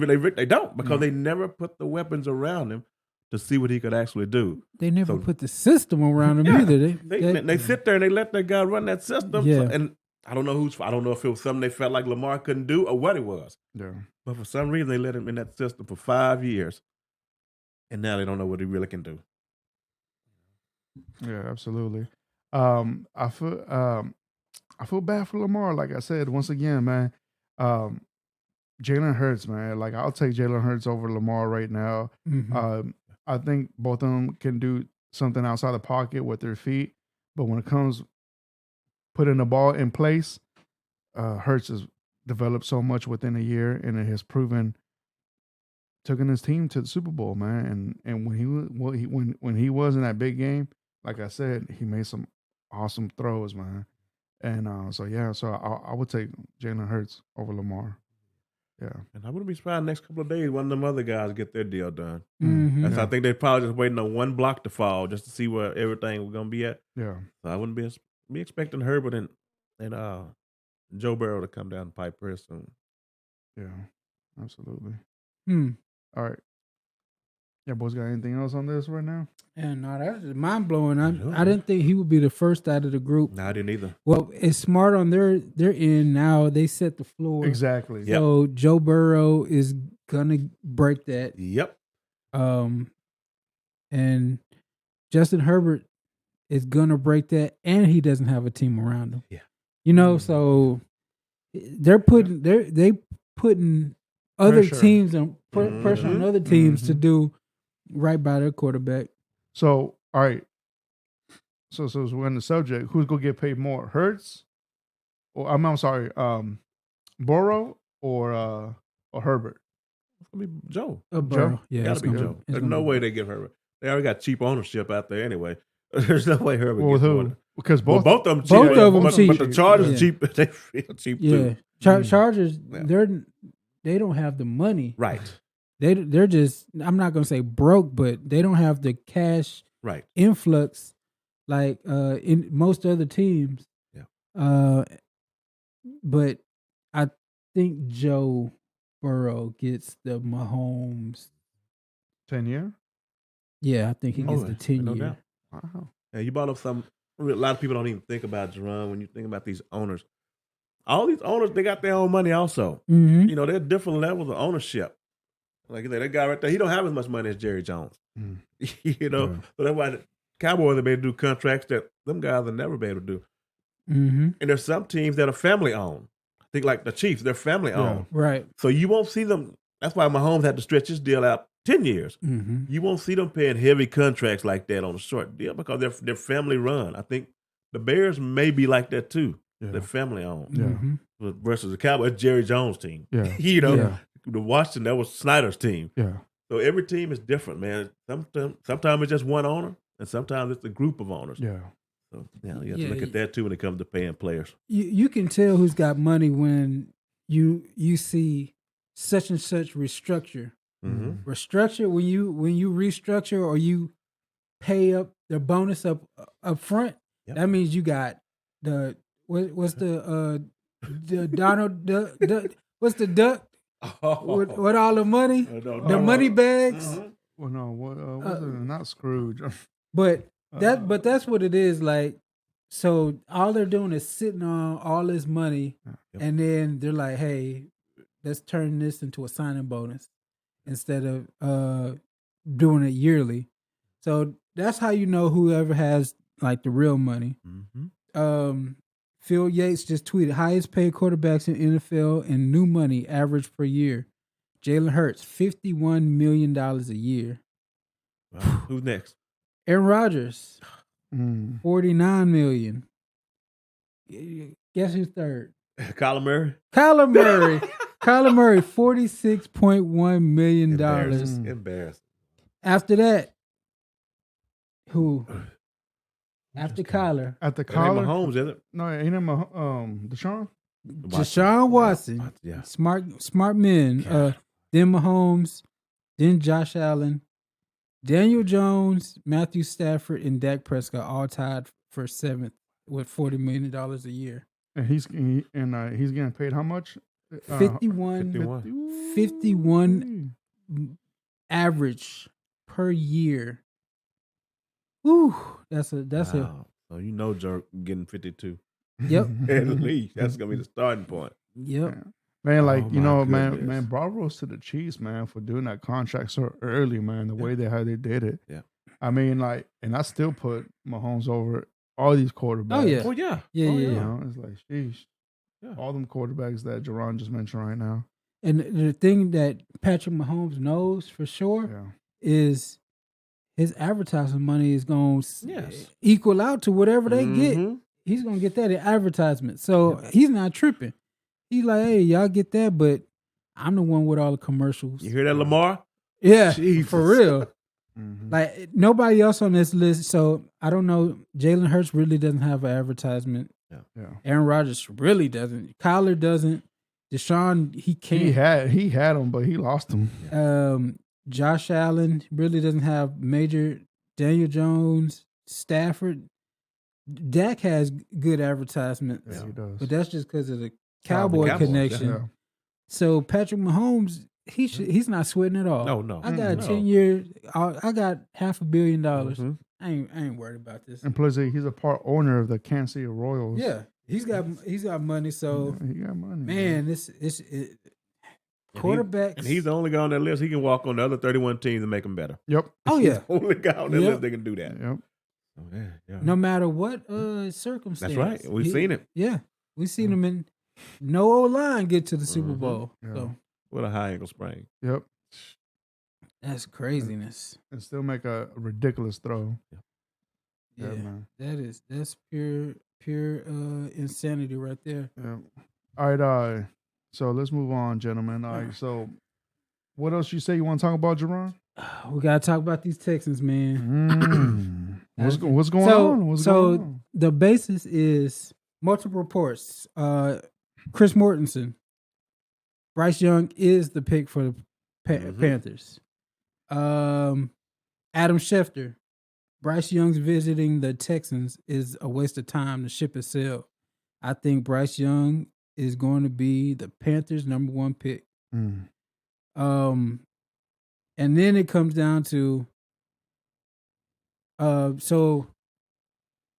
don't, because they never put the weapons around him to see what he could actually do. They never put the system around him either. They sit there and they let that guy run that system. Yeah. And I don't know if it was something they felt like Lamar couldn't do or what it was. Yeah. But for some reason they let him in that system for 5 years. And now they don't know what he really can do. Yeah, absolutely. I feel bad for Lamar. Like I said, once again, man. Jalen Hurts, man. Like, I'll take Jalen Hurts over Lamar right now. I think both of them can do something outside the pocket with their feet, but when it comes putting the ball in place, Hurts has developed so much within a year, and it has proven taking his team to the Super Bowl, man. And when he was in that big game, like I said, he made some awesome throws, man. And so I would take Jalen Hurts over Lamar. Yeah. And I wouldn't be surprised next couple of days one of them other guys get their deal done. Mm-hmm. So I think they're probably just waiting on one block to fall just to see where everything was going to be at. Yeah. So I wouldn't be expecting Herbert and Joe Burrow to come down the pipe pretty soon. Yeah, absolutely. Hmm. All right. Yeah, boys, got anything else on this right now? Yeah, no, that's mind blowing. I didn't think he would be the first out of the group. No, I didn't either. Well, it's smart on their end now. They set the floor. Exactly. So Joe Burrow is gonna break that. Yep. And Justin Herbert is gonna break that, and he doesn't have a team around him. Yeah. You know, so they're putting other Pressure. teams and pressure on other teams to do right by their quarterback. So, all right. So we're on the subject. Who's gonna get paid more, Hurts, or I'm sorry, Burrow or Herbert? It's gonna be Joe. Burrow. Yeah, Gotta be Joe. There's no way they give Herbert. They already got cheap ownership out there anyway. There's no way Herbert gets who? more. Because Both of them cheap. Both of them cheap. But the Chargers cheap. They feel cheap too. Chargers. They don't have the money. Right. They're just, I'm not gonna say broke, but they don't have the cash influx like in most other teams. Yeah. But I think Joe Burrow gets the Mahomes 10-year. Yeah, I think he gets the 10-year. No doubt. Wow. Yeah, you brought up some. A lot of people don't even think about Jerome when you think about these owners. All these owners, they got their own money also. Mm-hmm. You know, they're different levels of ownership. Like that guy right there, he don't have as much money as Jerry Jones. You know, so that's why the Cowboys have been able to do contracts that them guys will never be able to do. Mm-hmm. And there's some teams that are family owned. I think like the Chiefs, they're family owned. Right. So you won't see them That's why Mahomes had to stretch his deal out 10 years. Mm-hmm. You won't see them paying heavy contracts like that on a short deal because they're family run. I think the Bears may be like that too. Yeah. They're family owned. Yeah. Mm-hmm. Versus the Cowboys, Jerry Jones' team. Yeah. You know, Yeah. the Washington, that was Snyder's team. Yeah. So every team is different, man. Sometimes it's just one owner, and sometimes it's a group of owners. Yeah. So you have to look at that too when it comes to paying players. You can tell who's got money when you see such and such restructure. Mm-hmm. Restructure when you restructure or you pay up the bonus up front. Yep. That means you got the what's the Donald what's the duck with all the money, the money bags. Mm-hmm. Well, no, what was it? Not Scrooge. But that's what it is like. So all they're doing is sitting on all this money, and then they're like, "Hey, let's turn this into a signing bonus instead of doing it yearly." So that's how you know whoever has like the real money. Mm-hmm. Phil Yates just tweeted, highest paid quarterbacks in NFL and new money average per year. Jalen Hurts, $51 million a year. Wow. Who's next? Aaron Rodgers, $49 million. Guess who's third? Kyler Murray. Kyler Murray. Kyler Murray, $46.1 million. Embarrassing. After that, who? After Kyler. At the That ain't collar. Mahomes, is it? No, ain't it Deshaun? Deshaun Watson. Yeah. Smart men. Then Mahomes, then Josh Allen, Daniel Jones, Matthew Stafford, and Dak Prescott all tied for seventh with $40 million a year. And he's getting paid how much? 51 average per year. Whew, that's wow. So you know Jerk getting 52. Yep. At least. That's gonna be the starting point. Yep. Man, like, Oh, man, bravo to the Chiefs, man, for doing that contract so early, man, the way how they did it. Yeah. I mean, like, and I still put Mahomes over all these quarterbacks. Oh, yeah. Oh yeah. Yeah, Oh, yeah. You know, it's like, sheesh. Yeah. All them quarterbacks that Jerron just mentioned right now. And the thing that Patrick Mahomes knows for sure Yeah. is his advertising money is going to Yes. equal out to whatever they get. Mhm. He's going to get that in advertisement. So he's not tripping. He's like, hey, y'all get that, but I'm the one with all the commercials. You hear that, Lamar? Yeah, Jesus. for real. Mhm. Like, nobody else on this list. So I don't know. Jalen Hurts really doesn't have an advertisement. Yeah. Aaron Rodgers really doesn't. Kyler doesn't. Deshaun, he can't. He had him, but he lost him. Josh Allen really doesn't have major. Daniel Jones, Stafford. Dak has good advertisements, Yeah, he does. but that's just because of the Cowboy Cowboys, connection. Yeah. So Patrick Mahomes, he's not sweating at all. No. I got No. 10 years. I got $500 million. Mhm. I ain't worried about this. And plus, he's a part owner of the Kansas City Royals. Yeah, he's got money. So Yeah, he got money. man, quarterback. And he's the only guy on that list. He can walk on the other 31 teams and make them better. Yep. Oh yeah, Only guy on that Yep. list that can do that. Yep. Oh, yeah. no matter what circumstance. That's right. We've seen it. Yeah, we've seen him in no old line get to the Super Mhm. Bowl. Yeah. So With a high ankle sprain. Yep. that's craziness. And still make a ridiculous throw. Yeah, man. that's pure insanity right there. Yeah. All right. So let's move on, gentlemen. All right. So, what else you say you want to talk about, Jerron? We gotta talk about these Texans, man. What's going on? What's so going on? the basis is multiple reports. Chris Mortensen, Bryce Young is the pick for the Panthers. Adam Schefter, Bryce Young's visiting the Texans is a waste of time. The ship has sailed. I think Bryce Young is going to be the Panthers' number one pick. And then it comes down to so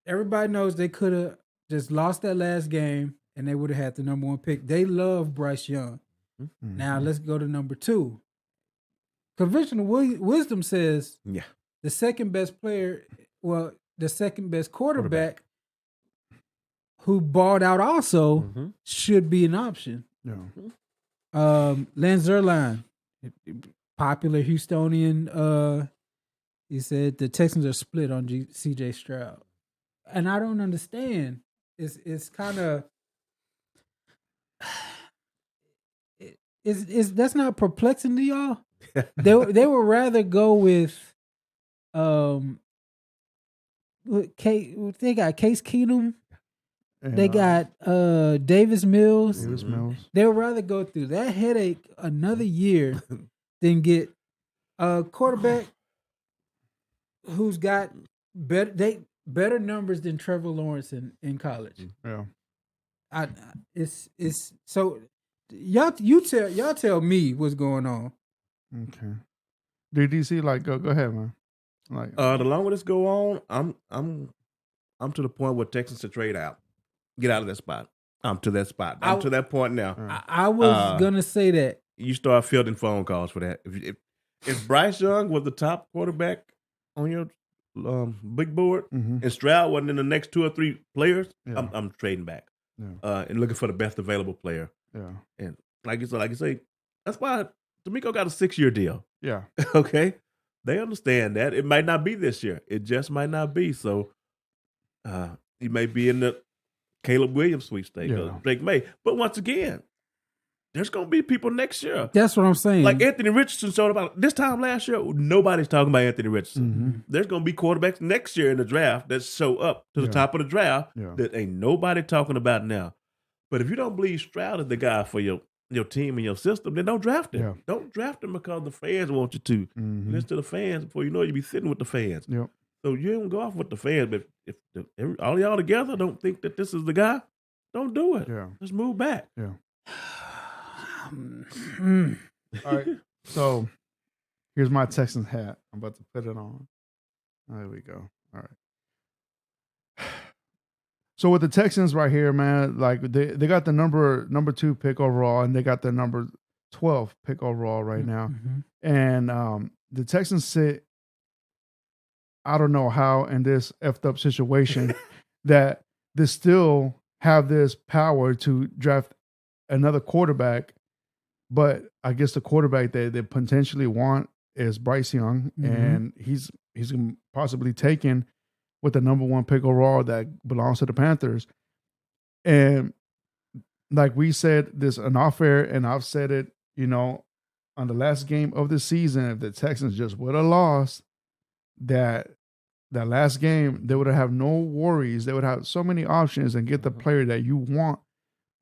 everybody knows they could have just lost that last game and they would have had the number one pick. They love Bryce Young. Now let's go to number two. Conventional wisdom says the second best player, the second best quarterback who balled out also should be an option. Yeah. Lance Zierlein, popular Houstonian. He said the Texans are split on C.J. Stroud, and I don't understand. It's kind of is that's not perplexing to y'all? They would rather go with they got Case Keenum. And, They got Davis Mills. Davis Mills. They would rather go through that headache another year than get a quarterback who's got better numbers than Trevor Lawrence in college. Yeah. It's so y'all tell me what's going on. Okay. Did DC go ahead, man? Like the longer this go on, I'm to the point where Texans to trade out, get out of that spot. I'm to that spot. I'm to that point now. I was gonna say that you start fielding phone calls for that. If Bryce Young was the top quarterback on your big board, and Stroud wasn't in the next 2 or 3 players, I'm trading back and looking for the best available player. Yeah, and like you say, that's why D'Amico got a 6-year deal. Yeah, okay, they understand that it might not be this year. It just might not be. So he may be in the Caleb Williams sweepstake or Drake May. But once again, there's going to be people next year. That's what I'm saying. Like Anthony Richardson showed about this time last year. Nobody's talking about Anthony Richardson. There's going to be quarterbacks next year in the draft that show up to the top of the draft that ain't nobody talking about now. But if you don't believe Stroud is the guy for your team and your system, then don't draft him. Yeah. Don't draft him because the fans want you to. Listen to the fans before you know it, you be sitting with the fans. Yep. So you don't go off with the fans, but if all y'all together don't think that this is the guy, don't do it. Yeah. Just move back. Yeah. All right. So here's my Texans hat. I'm about to put it on. There we go. All right. So with the Texans right here, man, like they got the number 2 pick overall, and they got the number 12 pick overall right now. And the Texans sit, I don't know how, in this effed up situation that they still have this power to draft another quarterback, but I guess the quarterback they potentially want is Bryce Young, and he's possibly taken with the number 1 pick overall that belongs to the Panthers. And like we said, this an off-air, and I've said it, on the last game of the season, if the Texans just would have lost that last game, they would have no worries. They would have so many options and get the player that you want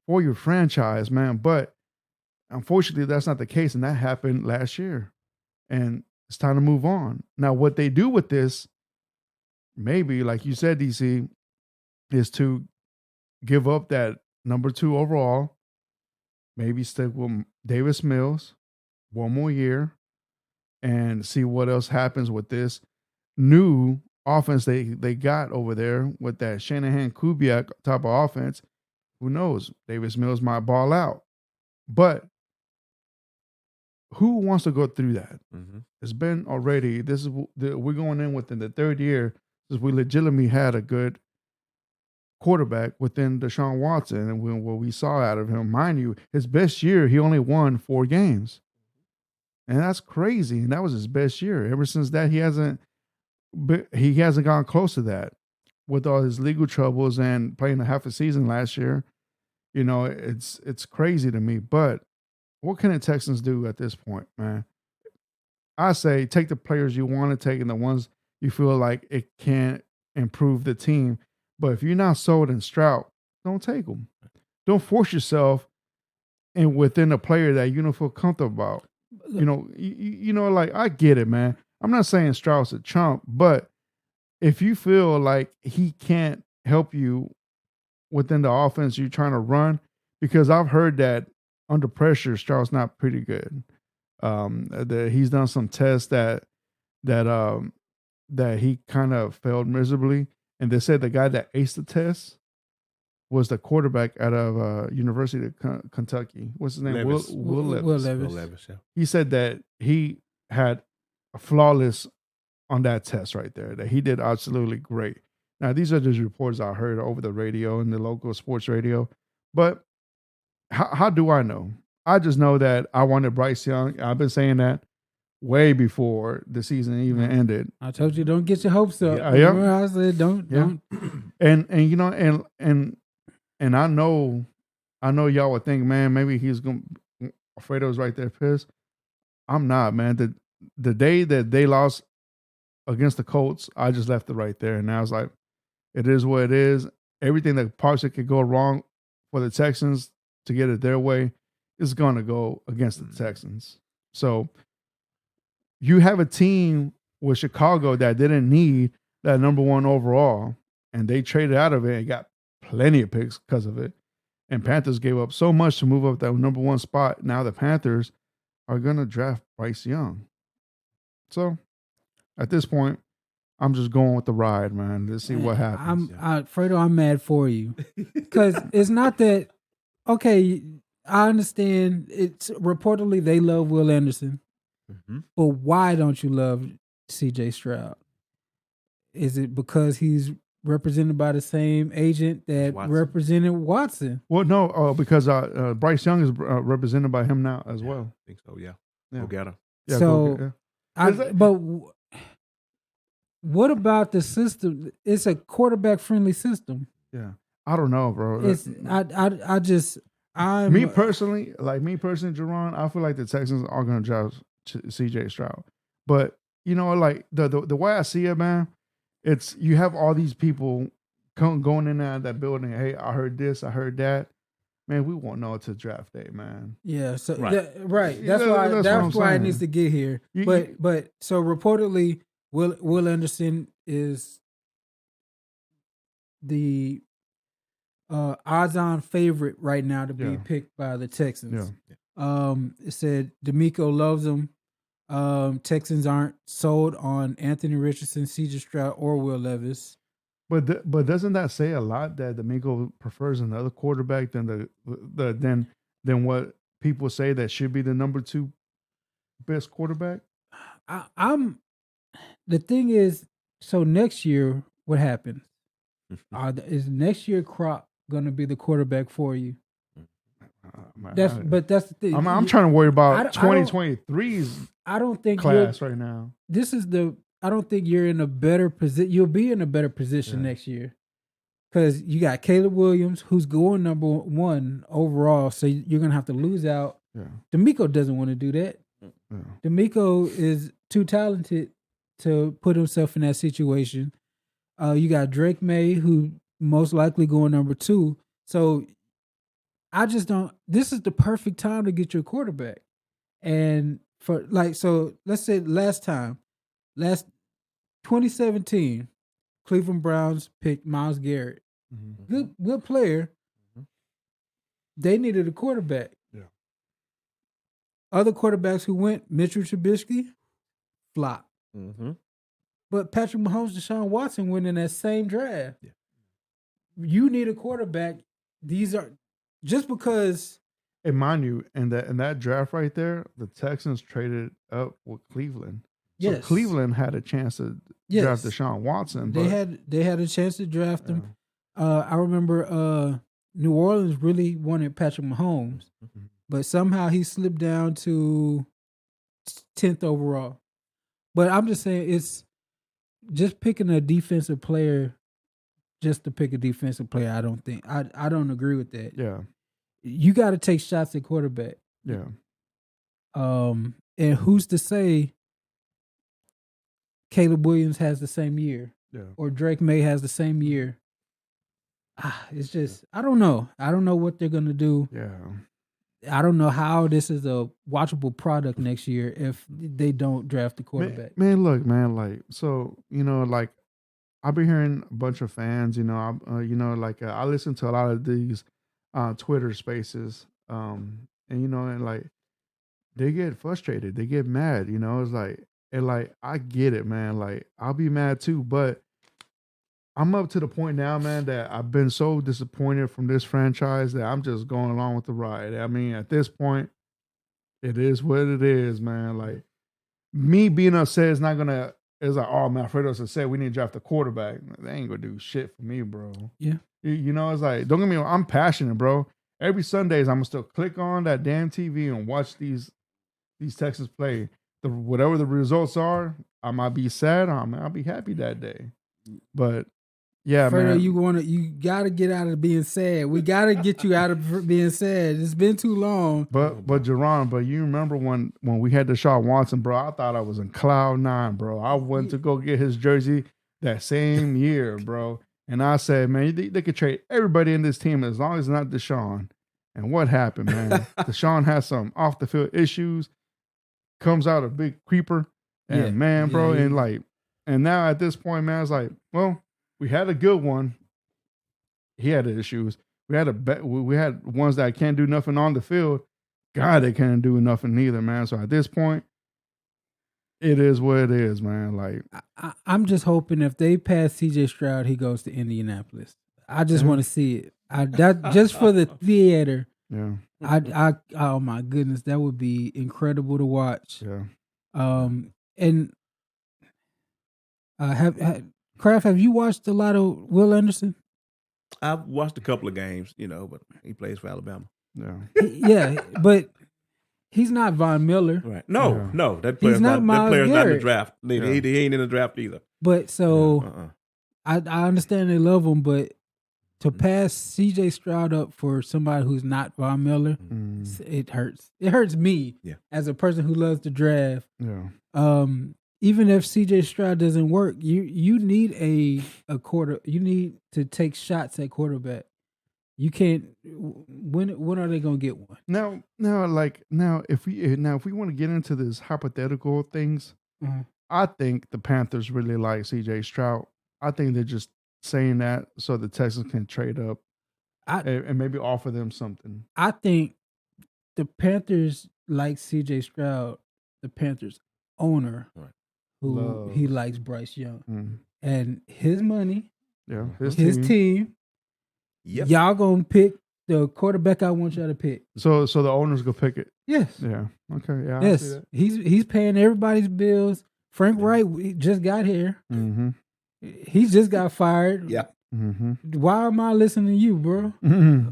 for your franchise, man. But unfortunately, that's not the case, and that happened last year. And it's time to move on. Now, what they do with this, maybe, like you said, DC, is to give up that number 2 overall, maybe stick with Davis Mills 1 more year, and see what else happens with this new offense they got over there with that Shanahan-Kubiak type of offense. Who knows? Davis Mills might ball out. But who wants to go through that? It's been already, we're going in within the 3rd year since we legitimately had a good quarterback within Deshaun Watson, and what we saw out of him. Mind you, his best year, he only won 4 games. And that's crazy. And that was his best year. Ever since that, he hasn't gone close to that with all his legal troubles and playing a half a season last year. It's crazy to me. But what can the Texans do at this point, man? I say take the players you want to take and the ones you feel like it can improve the team. But if you're not sold in Stroud, don't take them. Don't force yourself in within a player that you don't feel comfortable about. Like, I get it, man. I'm not saying Stroud's a chump, but if you feel like he can't help you within the offense you're trying to run, because I've heard that under pressure, Stroud's not pretty good. That he's done some tests that he kind of failed miserably, and they said the guy that aced the test was the quarterback out of University of Kentucky. What's his name? Levis. Will Levis. Yeah. He said that he had a flawless on that test right there, that he did absolutely great. Now, these are just reports I heard over the radio and the local sports radio. But how do I know? I just know that I wanted Bryce Young. I've been saying that way before the season even ended. I told you don't get your hopes up. Yeah. Remember I said don't. And you know and I know y'all would think, man, maybe he's gonna Fredo's right there pissed. I'm not, man. The day that they lost against the Colts, I just left it right there, and I was like, it is what it is. Everything that possibly could go wrong for the Texans to get it their way is going to go against the Texans. So you have a team with Chicago that didn't need that number 1 overall, and they traded out of it and got plenty of picks because of it. And Panthers gave up so much to move up that number 1 spot. Now the Panthers are going to draft Bryce Young. So at this point, I'm just going with the ride, man. Let's see what happens. Fredo, I'm mad for you. Because it's not that, okay, I understand it's reportedly they love Will Anderson. Mm-hmm. But why don't you love CJ Stroud? Is it because he's represented by the same agent that represented Watson? Well, no, because Bryce Young is represented by him now as well. I think so, yeah. Go get him. Yeah, so, but what about the system? It's a quarterback-friendly system. Yeah, I don't know, bro. It's me personally, Jerron, I feel like the Texans are going to draft CJ Stroud. But you know, like the way I see it, man, it's you have all these people going in there that building. Hey, I heard this, I heard that. Man, we won't know until draft day, man. Yeah, so That's why it needs to get here. But so reportedly, Will Anderson is the odds-on favorite right now to be picked by the Texans. Yeah. It said D'Amico loves him. Texans aren't sold on Anthony Richardson, C.J. Stroud, or Will Levis. But doesn't that say a lot that D'Amico prefers another quarterback than than what people say that should be the number 2 best quarterback? The thing is, so next year, what happens? Is next year Crop going to be the quarterback for you? That's the thing. I'm trying to worry about 2023's I don't think class right now. I don't think you're in a better position. You'll be in a better position next year because you got Caleb Williams, who's going number 1 overall. So you're going to have to lose out. Yeah. D'Amico doesn't want to do that. Yeah. D'Amico is too talented to put himself in that situation. You got Drake May, who most likely going number 2. So I just don't. This is the perfect time to get your quarterback. And so let's say last 2017, Cleveland Browns picked Myles Garrett. Mm-hmm. Good player. Mm-hmm. They needed a quarterback. Yeah. Other quarterbacks who went, Mitchell Trubisky, flop. Mm-hmm. But Patrick Mahomes, Deshaun Watson went in that same draft. Yeah. You need a quarterback. These are just because. And mind you, in that draft right there, the Texans traded up with Cleveland. So Cleveland had a chance to draft Deshaun Watson. They had a chance to draft him. I remember New Orleans really wanted Patrick Mahomes, but somehow he slipped down to 10th overall. But I'm just saying, it's just picking a defensive player just to pick a defensive player. I don't think I don't agree with that. Yeah, you got to take shots at quarterback. Yeah. And who's to say Caleb Williams has the same year, or Drake May has the same year? It's just I don't know. I don't know what they're gonna do. Yeah. I don't know how this is a watchable product next year if they don't draft the quarterback. Man, look, man, like so, like I've been hearing a bunch of fans. I listen to a lot of these Twitter spaces, and like they get frustrated, they get mad. It's like. And like, I get it, man. Like, I'll be mad too, but I'm up to the point now, man, that I've been so disappointed from this franchise that I'm just going along with the ride. I mean, at this point, it is what it is, man. Like, me being upset is not gonna. It's like, oh man, Fredo said we need to draft a quarterback. They ain't gonna do shit for me, bro. Yeah. It's like, don't get me wrong, I'm passionate, bro. every Sundays I'm gonna still click on that damn TV and watch these Texans play. Whatever the results are, I might be sad, I'll be happy that day. But yeah, Fredo, man. you gotta get out of being sad. We gotta get you out of being sad. It's been too long. But Jerron, but you remember when we had Deshaun Watson, bro? I thought I was in cloud nine, bro. I went to go get his jersey that same year, bro. And I said, man, they could trade everybody in this team as long as it's not Deshaun. And what happened, man? Deshaun has some off the field issues. Comes out a big creeper, and bro, and now at this point, man, it's like, well, we had a good one. He had issues. We had ones that can't do nothing on the field. God, they can't do nothing neither, man. So at this point, it is what it is, man. Like I'm just hoping if they pass CJ Stroud, he goes to Indianapolis. I just want to see it. That just for the theater. Yeah. Oh my goodness, that would be incredible to watch. Yeah. And Kraft, have you watched a lot of Will Anderson? I've watched a couple of games, but he plays for Alabama. Yeah. Yeah, but he's not Von Miller. Right. No, that He's player's not Myles not in the Garrett. draft. He ain't in the draft either. But so I understand they love him, but to pass CJ Stroud up for somebody who's not Von Miller, it hurts. It hurts me as a person who loves to draft. Yeah. Even if CJ Stroud doesn't work, you need a quarter. You need to take shots at quarterback. You can't. When are they gonna get one? Now, if we want to get into this hypothetical things, I think the Panthers really like CJ Stroud. I think they're just saying that so the Texans can trade up and maybe offer them something. I think the Panthers like CJ Stroud. The Panthers owner, who he likes Bryce Young, and his money, his team. Yep. Y'all gonna pick the quarterback I want y'all to pick. So the owners go pick it. Yes. Yeah. Okay. Yeah. Yes. I see that. He's paying everybody's bills. Frank Wright just got here. Mm-hmm. He just got fired. Yeah. Mm-hmm. Why am I listening to you, bro? Mm-hmm.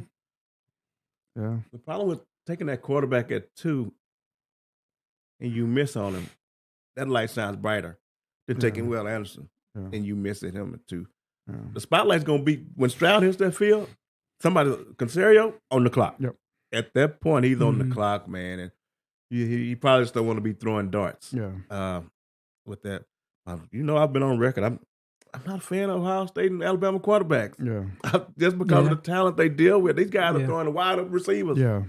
Yeah. The problem with taking that quarterback at 2 and you miss on him, that light shines brighter than taking Will Anderson and you miss at him at 2. Yeah. The spotlight's going to be when Stroud hits that field, somebody, Consario, on the clock. Yep. At that point, he's on the clock, man, and he probably still want to be throwing darts. Yeah. With that, I've been on record. I'm not a fan of Ohio State and Alabama quarterbacks. Yeah. Just because of the talent they deal with. These guys are throwing the wide open receivers. Yeah.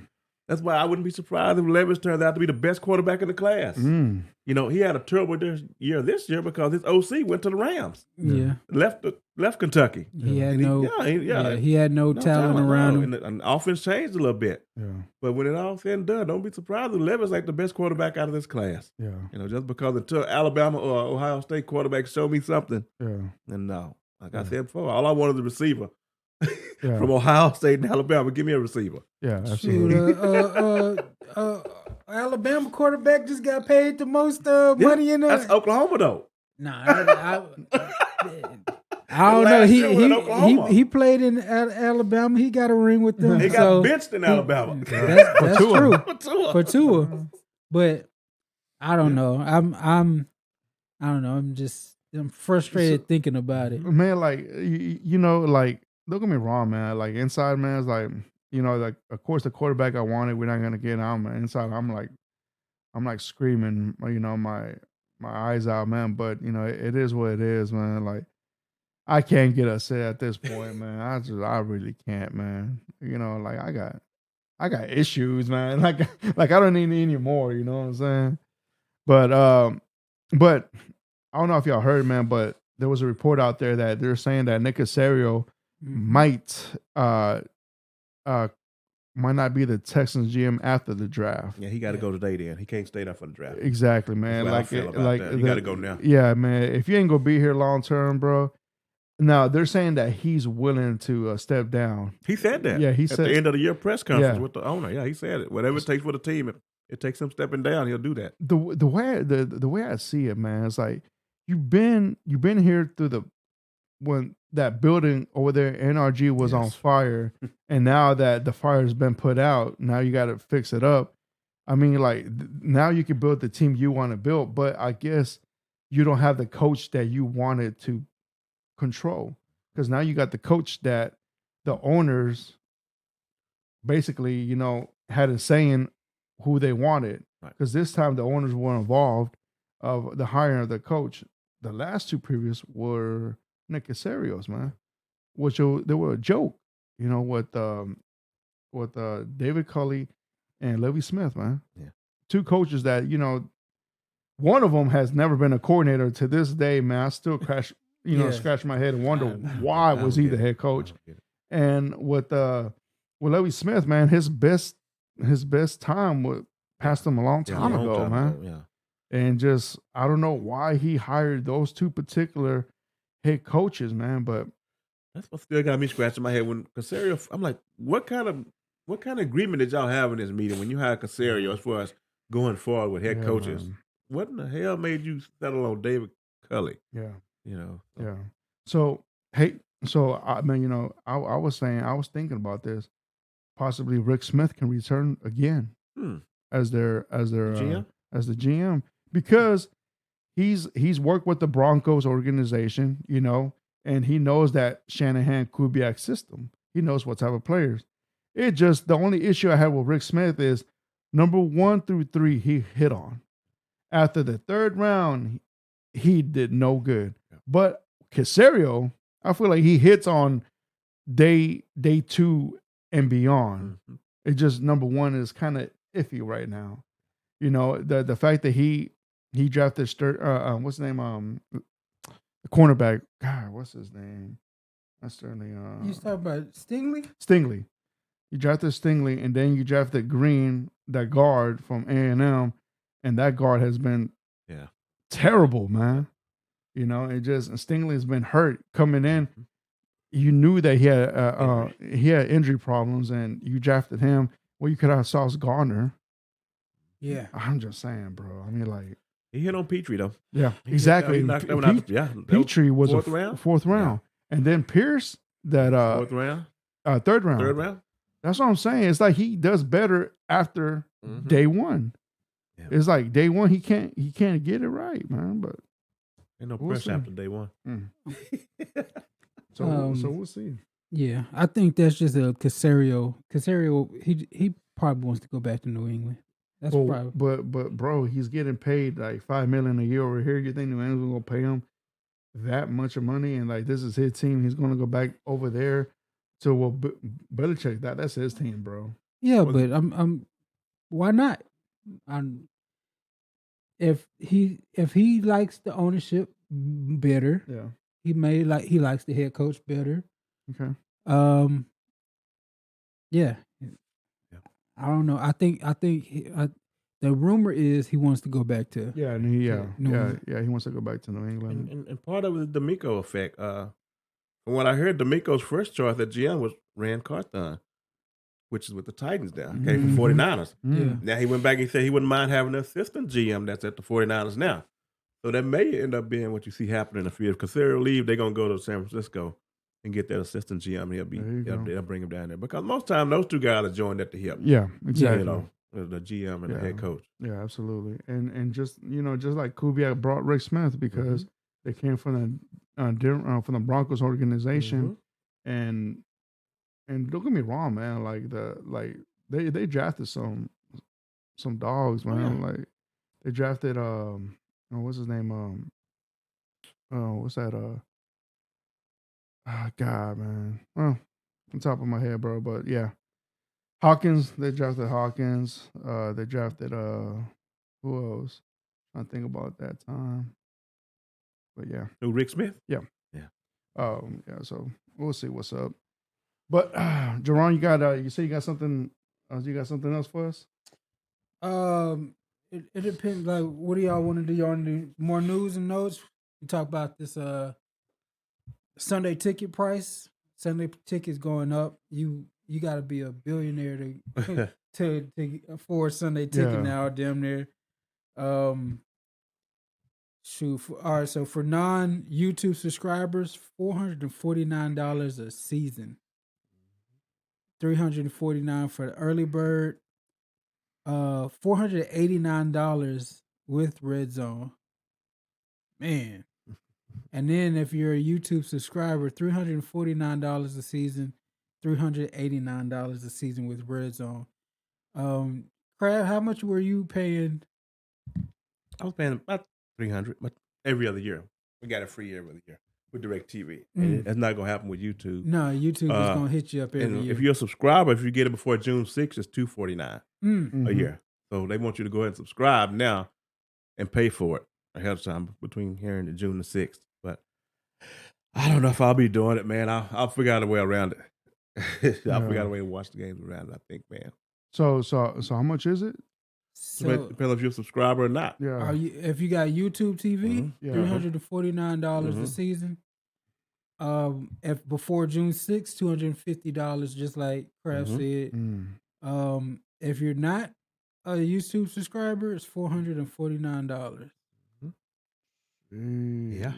That's why I wouldn't be surprised if Levis turns out to be the best quarterback in the class. He had a terrible year this year because his OC went to the Rams. Yeah. Left Kentucky. He had he had no talent around him. And the offense changed a little bit. Yeah. But when it all said and done, don't be surprised if Levis like the best quarterback out of this class. Yeah. Just because until Alabama or Ohio State quarterbacks show me something. Yeah. And no. Like I said before, all I wanted was a receiver. From Ohio State and Alabama, give me a receiver. Yeah, absolutely. Alabama quarterback just got paid the most money in the. That's Oklahoma though. Nah, I don't know. He played in Alabama. He got a ring with them. He got benched in Alabama. That's true for Tua. But I don't know. I don't know. I'm frustrated thinking about it. Man, don't get me wrong, man. Like inside, man, it's like, of course the quarterback I wanted, we're not gonna get. Inside, I'm like screaming, my eyes out, man. But it is what it is, man. Like I can't get upset at this point, man. I really can't, man. Like I got issues, man. Like I don't need any more. You know what I'm saying? But I don't know if y'all heard, man. But there was a report out there that they're saying that Nick Caserio might not be the Texans GM after the draft. Yeah, he got to go today. Then he can't stay there for the draft. Exactly, man. He got to go now. Yeah, man. If you ain't gonna be here long term, bro. Now they're saying that he's willing to step down. He said that. Yeah, he at said the end of the year press conference with the owner. Yeah, he said it. Whatever it takes for the team, if it takes him stepping down, he'll do that. The way I see it, man, it's like you've been here through when that building over there, NRG, was on Yes. fire, and now that the fire has been put out, now you got to fix it up. I mean, like now you can build the team you want to build, but I guess you don't have the coach that you wanted to control, because now you got the coach that the owners basically, had a saying who they wanted. Right. Because this time the owners were involved of the hiring of the coach. The last two previous were Nick Casario's, man, which they were a joke, with David Culley and Levy Smith, man. Yeah. Two coaches that, one of them has never been a coordinator to this day, man. I still scratch my head and wonder why was he the head coach. And with Levy Smith, man, his best time passed him a long time ago, man. And just, I don't know why he hired those two particular head coaches, man. But that's what still got me scratching my head when Casario. I'm like, what kind of agreement did y'all have in this meeting when you hired Casario as far as going forward with head coaches? Man. What in the hell made you settle on David Culley? Yeah. Yeah. So I mean, I was thinking about this. Possibly Rick Smith can return again as their GM? As the GM, because he's worked with the Broncos organization, and he knows that Shanahan Kubiak system. He knows what type of players. It just, the only issue I have with Rick Smith is number 1 through 3 he hit on. After the third round, he did no good. Yeah. But Casario, I feel like he hits on day 2 and beyond. Mm-hmm. It just, number 1 is kind of iffy right now. The fact that he drafted what's his name? The cornerback. God, what's his name? That's certainly you talking about Stingley? Stingley. You drafted Stingley, and then you drafted Green, that guard from A&M, and that guard has been terrible, man. And Stingley has been hurt coming in. You knew that he had injury problems, and you drafted him. Well, you could have Sauce Gardner. Yeah, I'm just saying, bro. I mean, like, he hit on Petrie though. Yeah, exactly. Petrie was fourth round, and then Pierce that fourth round, third round. That's what I'm saying. It's like he does better after day 1. Yeah. It's like day 1 he can't get it right, man. But ain't no pressure after day 1. So we'll see. Yeah, I think that's just a Casario. Casario, he probably wants to go back to New England. That's probably. But bro, he's getting paid like $5 million a year over here. You think New England's gonna pay him that much of money? And like, this is his team. He's gonna go back over there to Belichick. That's his team, bro. Yeah, but I'm why not? If he likes the ownership better, he likes the head coach better. Okay. Yeah. I don't know. I think the rumor is he wants to go back to he wants to go back to New England. And part of it is the D'Amico effect. From what I heard, D'Amico's first choice at GM was Rand Carthon, which is with the Titans now. Came from 49ers. Yeah. Now he went back and said he wouldn't mind having an assistant GM that's at the 49ers now. So that may end up being what you see happening in the field. If Casario leave, they're going to go to San Francisco and get that assistant GM. They'll bring him down there. Because most time those two guys are joined at the hip. Yeah, exactly. The GM and the head coach. Yeah, absolutely. And just like Kubiak brought Rick Smith because they came from the Broncos organization, and don't get me wrong, man. Like they drafted some dogs, man. Like they drafted what's his name? What's that? God, man. Well, on top of my head, bro. But yeah, Hawkins. They drafted Hawkins. They drafted who else? I think about that time. But yeah. Who, Rick Smith? Yeah. Yeah. So we'll see what's up. But Jerron, you say you got something? You got something else for us? It depends. Like, what do y'all want to do? Y'all want to do more news and notes? We talk about this Sunday ticket price. Sunday tickets going up. You got to be a billionaire to afford Sunday ticket now. Damn near. All right, so for non-YouTube subscribers, $449 a season. $349 for the early bird. $489 with Red Zone. Man. And then if you're a YouTube subscriber, $349 a season, $389 a season with Red Zone. Crab, how much were you paying? I was paying about $300, but every other year. We got a free year every year with DirecTV. That's not gonna happen with YouTube. No, YouTube is gonna hit you up every year. If you're a subscriber, if you get it before June 6th, it's $249 a year. So they want you to go ahead and subscribe now and pay for it ahead of time between here and June the 6th. But I don't know if I'll be doing it, man. I'll figure out a way around it. I'll figure out a way to watch the games around it, I think, man. So how much is it? So, depends if you're a subscriber or not. Yeah. If you got YouTube TV, $349 a season. If before June 6th, $250, just like Crab said. If you're not a YouTube subscriber, it's $449. Yeah.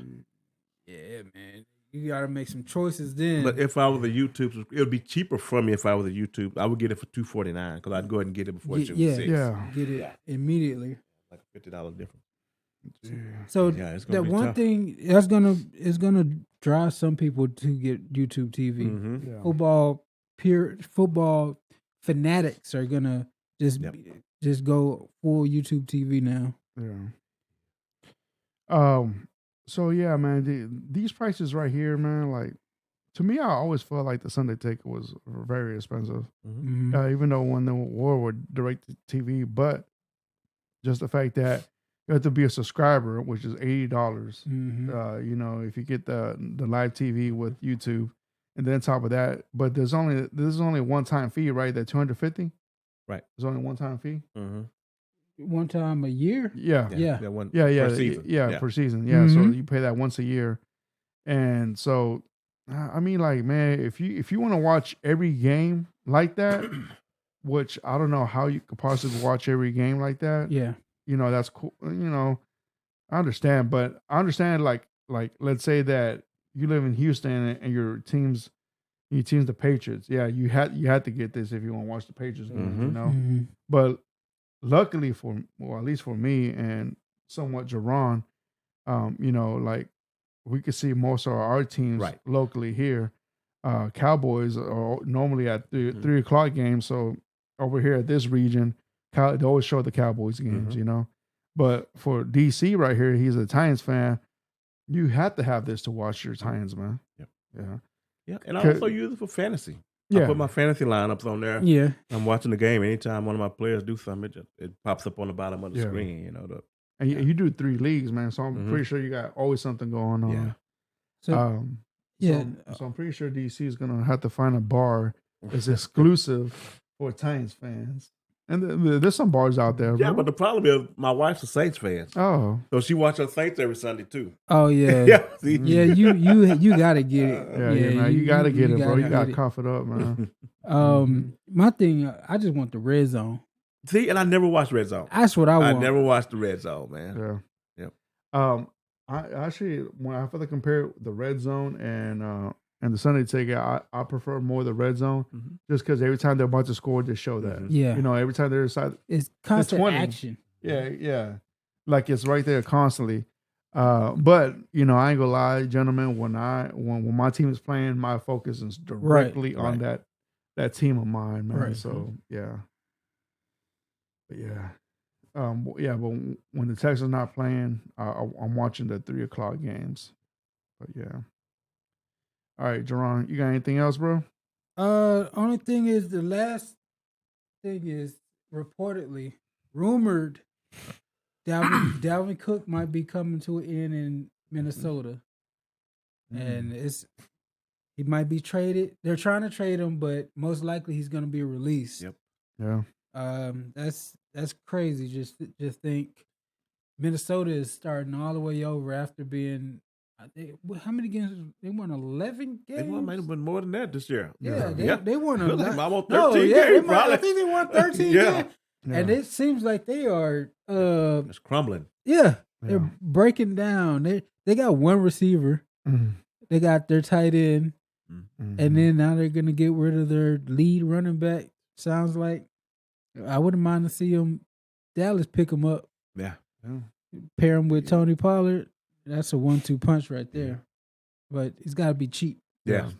Yeah, man. You got to make some choices then. But if I was a YouTube, it would be cheaper for me if I was a YouTube. I would get it for $249 because I'd go ahead and get it before June 6th. Yeah. Get it immediately. Like a $50 difference. So it's gonna that be one tough. thing is gonna drive some people to get YouTube TV. Yeah. Football fanatics are gonna just go full YouTube TV now. Yeah. So yeah, man, these prices right here, man, like to me, I always felt like the Sunday ticket was very expensive. Even though when they were with direct TV, but just the fact that you have to be a subscriber, which is $80. You know, if you get the live TV with YouTube, and then on top of that, but this is only a one-time fee, right? That $250. Right. There's only a one-time fee. One time a year. Yeah. Per season. Per season. Yeah. So you pay that once a year, and so I mean, like, man, if you want to watch every game like that, which I don't know how you could possibly watch every game like that. Yeah. You know, that's cool. You know, I understand, but I understand like let's say that you live in Houston and your team's the Patriots. Yeah, you had to get this if you want to watch the Patriots games, you know. But luckily at least for me and somewhat Jerron, you know, like we could see most of our teams locally here. Cowboys are normally at 3 o'clock games, so over here at this region, they always show the Cowboys games, you know. But for DC right here, he's a Titans fan. You have to have this to watch your Titans, man. Yeah, and I also use it for fantasy. I put my fantasy lineups on there. Yeah. I'm watching the game. Anytime one of my players do something, it pops up on the bottom of the screen, you know. And you do 3 leagues, man, so I'm pretty sure you got always something going on. So, so I'm pretty sure DC is going to have to find a bar that's exclusive for Titans fans. And there's some bars out there. Yeah, bro. but the problem is my wife's a Saints fan. Oh. So she watches Saints every Sunday too. Oh yeah. You gotta get it. You gotta get it, bro. You gotta get cough it up, man. My thing, I just want the Red Zone. See, and I never watched Red Zone. That's what I want. I never watched the Red Zone, man. Yeah. I actually, when I feel to compare the Red Zone and the Sunday ticket, I prefer more the Red Zone, just because every time they're about to score, they show that. Yeah. You know, every time they're inside, it's constant action. Yeah. Like it's right there constantly. But you know, I ain't gonna lie, gentlemen. When my team is playing, my focus is directly on that team of mine, man. Right. So yeah. But yeah. But when the Texans not playing, I'm watching the 3 o'clock games. But yeah. All right, Jerron, you got anything else, bro? Only thing is the last thing is reportedly rumored Dalvin Cook might be coming to an end in Minnesota, and he might be traded. They're trying to trade him, but most likely he's going to be released. Yep. Yeah. That's crazy. Just think, Minnesota is starting all the way over after being. How many games? They won 11 games. They might have been more than that this year. They won almost 13 games. I think they won 13 games. Yeah. And it seems like they are it's crumbling. Yeah. They're breaking down. They got one receiver. They got their tight end. And then now they're going to get rid of their lead running back. Sounds like I wouldn't mind to see Dallas pick him up. Yeah. Pair him with Tony Pollard. That's a 1-2 punch right there. But he's got to be cheap. Yeah.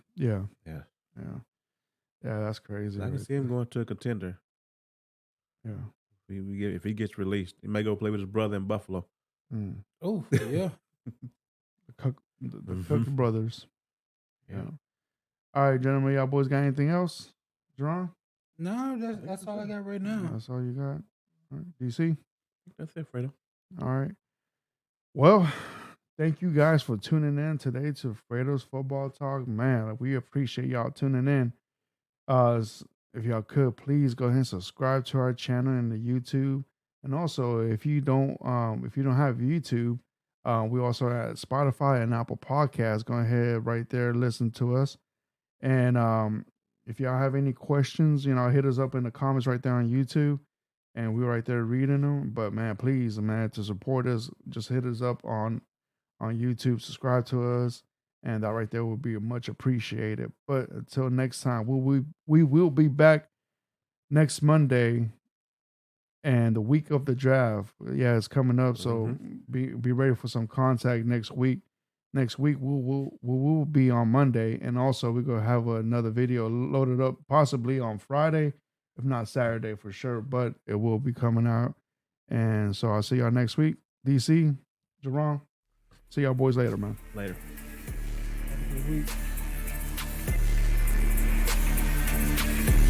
That's crazy. I can see him going to a contender. Yeah. If he gets released, he may go play with his brother in Buffalo. Oh, yeah. The Cook brothers. Yeah. All right, gentlemen, y'all boys got anything else? Jerron? No, that's all I got right now. That's all you got? All right. DC? That's it, Fredo. All right. Well, thank you guys for tuning in today to Fredo's Football Talk. Man, we appreciate y'all tuning in. If y'all could, please go ahead and subscribe to our channel in the YouTube. And also, if you don't have YouTube, we also have Spotify and Apple Podcasts. Go ahead right there, listen to us. And if y'all have any questions, hit us up in the comments right there on YouTube, and we're right there reading them. But man, please, man, to support us, just hit us up on YouTube, subscribe to us, and that right there will be much appreciated. But until next time, we will be back next Monday, and the week of the draft, it's coming up. So be ready for some contact next week. Next week we'll be on Monday, and also we're gonna have another video loaded up possibly on Friday, if not Saturday for sure. But it will be coming out, and so I'll see y'all next week. DC, Jerron, see y'all boys later, man. Later. Have a good week.